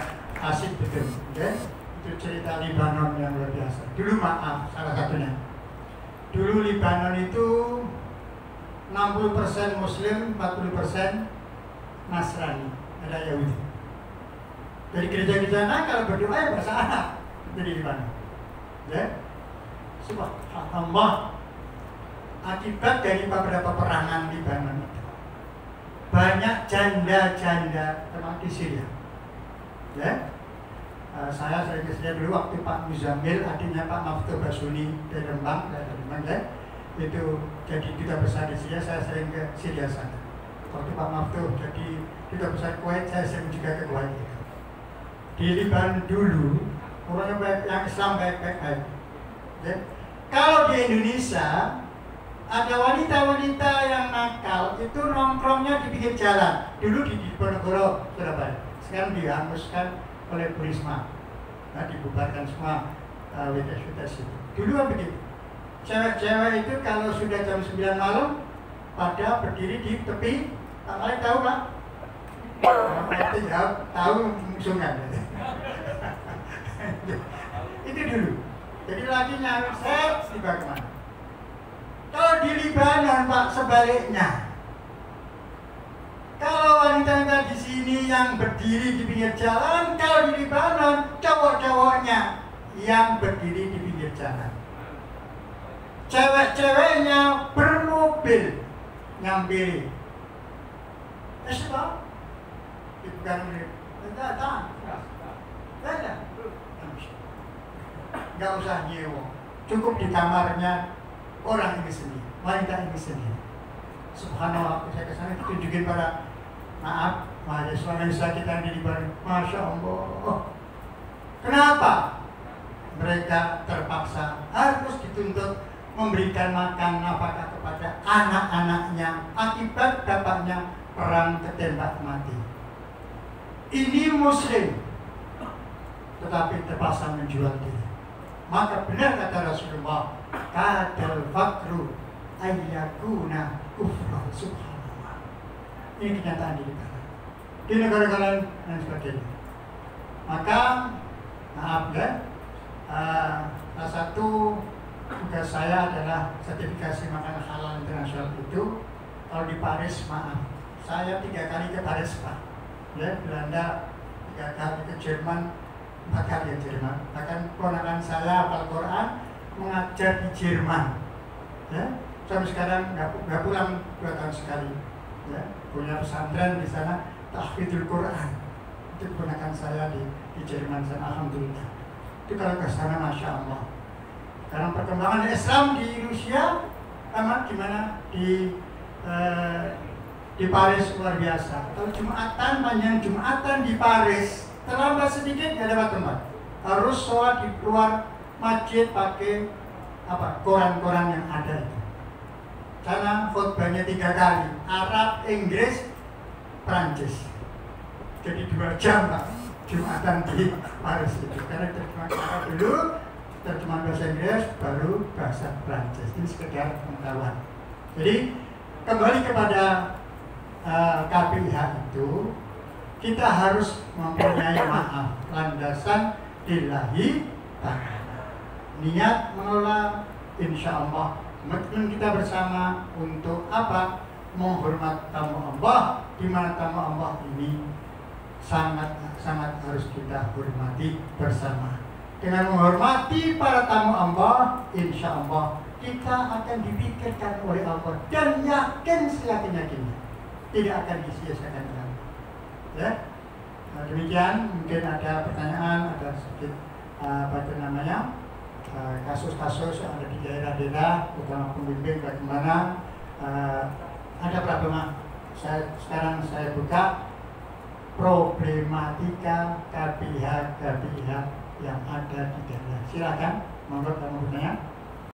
asik betul, ya. Itu cerita Libanon yang luar biasa. Dulu maaf, salah satunya. Dulu Libanon itu 60% Muslim, 40% Nasrani, ada Yahudi. Dari gereja-gereja nakal berdoa ya bahasa Arab dari Libanon. Ya, subhanallah. Akibat dari beberapa peperangan Libanon itu banyak janda-janda termasuk di Syria. Ya, saya sering ke Syria dulu waktu Pak Muzamil, adiknya Pak Maftuh Basuni dari Rembang, ya, itu jadi duta besar di Syria. Saya sering ke Syria sana. Waktu Pak Maftuh jadi duta besar Kuwait, saya sering juga ke Kuwait. Di Libanon dulu orangnya baik, yang Islam baik-baik. Ya. Kalau di Indonesia ada wanita-wanita yang nakal itu nongkrongnya di pinggir jalan. Dulu di Diponegoro, Surabaya. Sekarang dihanguskan oleh Bu Risma. Nah, dibubarkan semua WTS itu. Dulu kan begitu. Cewek-cewek itu kalau sudah jam 9 malam pada berdiri di tepi. Kalian tahu Pak? Tahu sungai. Itu dulu. Jadi lagi nyari set di bagaimana? Kalau di Libanon Pak sebaliknya. Kalau wanita-wanita di sini yang berdiri di pinggir jalan, kalau di Libanon cowok-cowoknya yang berdiri di pinggir jalan. Cewek-ceweknya bermobil nyambil. Siapa? Bukan datang. Nggak usah nyewa, cukup di kamarnya orang ini sendiri, wanita ini sendiri. Subhanallah, saya kesana tunjukin pada mahasiswa Indonesia kita di Libanon. Masya Allah. Kenapa? Mereka terpaksa harus dituntut memberikan makan nafkah kepada anak-anaknya akibat bapaknya perang ketembak mati. Ini Muslim, tetapi terpaksa menjual diri. Maka benar kata Rasulullah, kadal fakru ayyakuna kufra. Subhanallah. Ini kenyataan di negara. Di negara-negara dan sebagainya. Maka maaf ya, salah satu tugas saya adalah sertifikasi makanan halal internasional itu. Kalau di Paris, maaf, saya 3 kali ke Paris Pak. Ya, Belanda 3 kali, ke Jerman 4 kali ke Jerman. Bahkan ponakan saya hafal Quran mengajar di Jerman. Ya, sampai sekarang nggak pulang 2 tahun sekali. Ya, punya pesantren di sana, tahfidzul Quran. Itu ponakan saya di Jerman sana, alhamdulillah. Itu kalau ke sana masya Allah. Karena perkembangan Islam di Rusia amat gimana di Paris luar biasa. Kalau Jumatan, panjang Jumatan di Paris terlambat sedikit nggak dapat tempat. Harus sholat di luar masjid pakai koran-koran yang ada itu. Karena khutbahnya 3 kali, Arab, Inggris, Prancis. Jadi 2 jam Pak Jumatan di Paris itu. Karena terjemahan Arab dulu, terjemahan bahasa Inggris, baru bahasa Prancis. Ini sekedar pengetahuan. Jadi kembali kepada KPIH itu, kita harus mempunyai maaf, landasan lillahi ta'ala. Niat mengelola, insya Allah komitmen kita bersama untuk apa? Menghormat tamu Allah, di mana tamu Allah ini sangat harus kita hormati bersama. Dengan menghormati para tamu Allah, insya Allah kita akan dipikirkan oleh Allah dan yakin seyakin-yakinnya tidak akan disia-siakan lagi. Ya, nah, demikian. Mungkin ada pertanyaan, ada sedikit kasus-kasus yang ada di daerah-daerah, terutama pembimbing bagaimana ada problem. Sekarang saya buka problematika KPIH yang ada di daerah. Silakan, monggo kamu bertanya.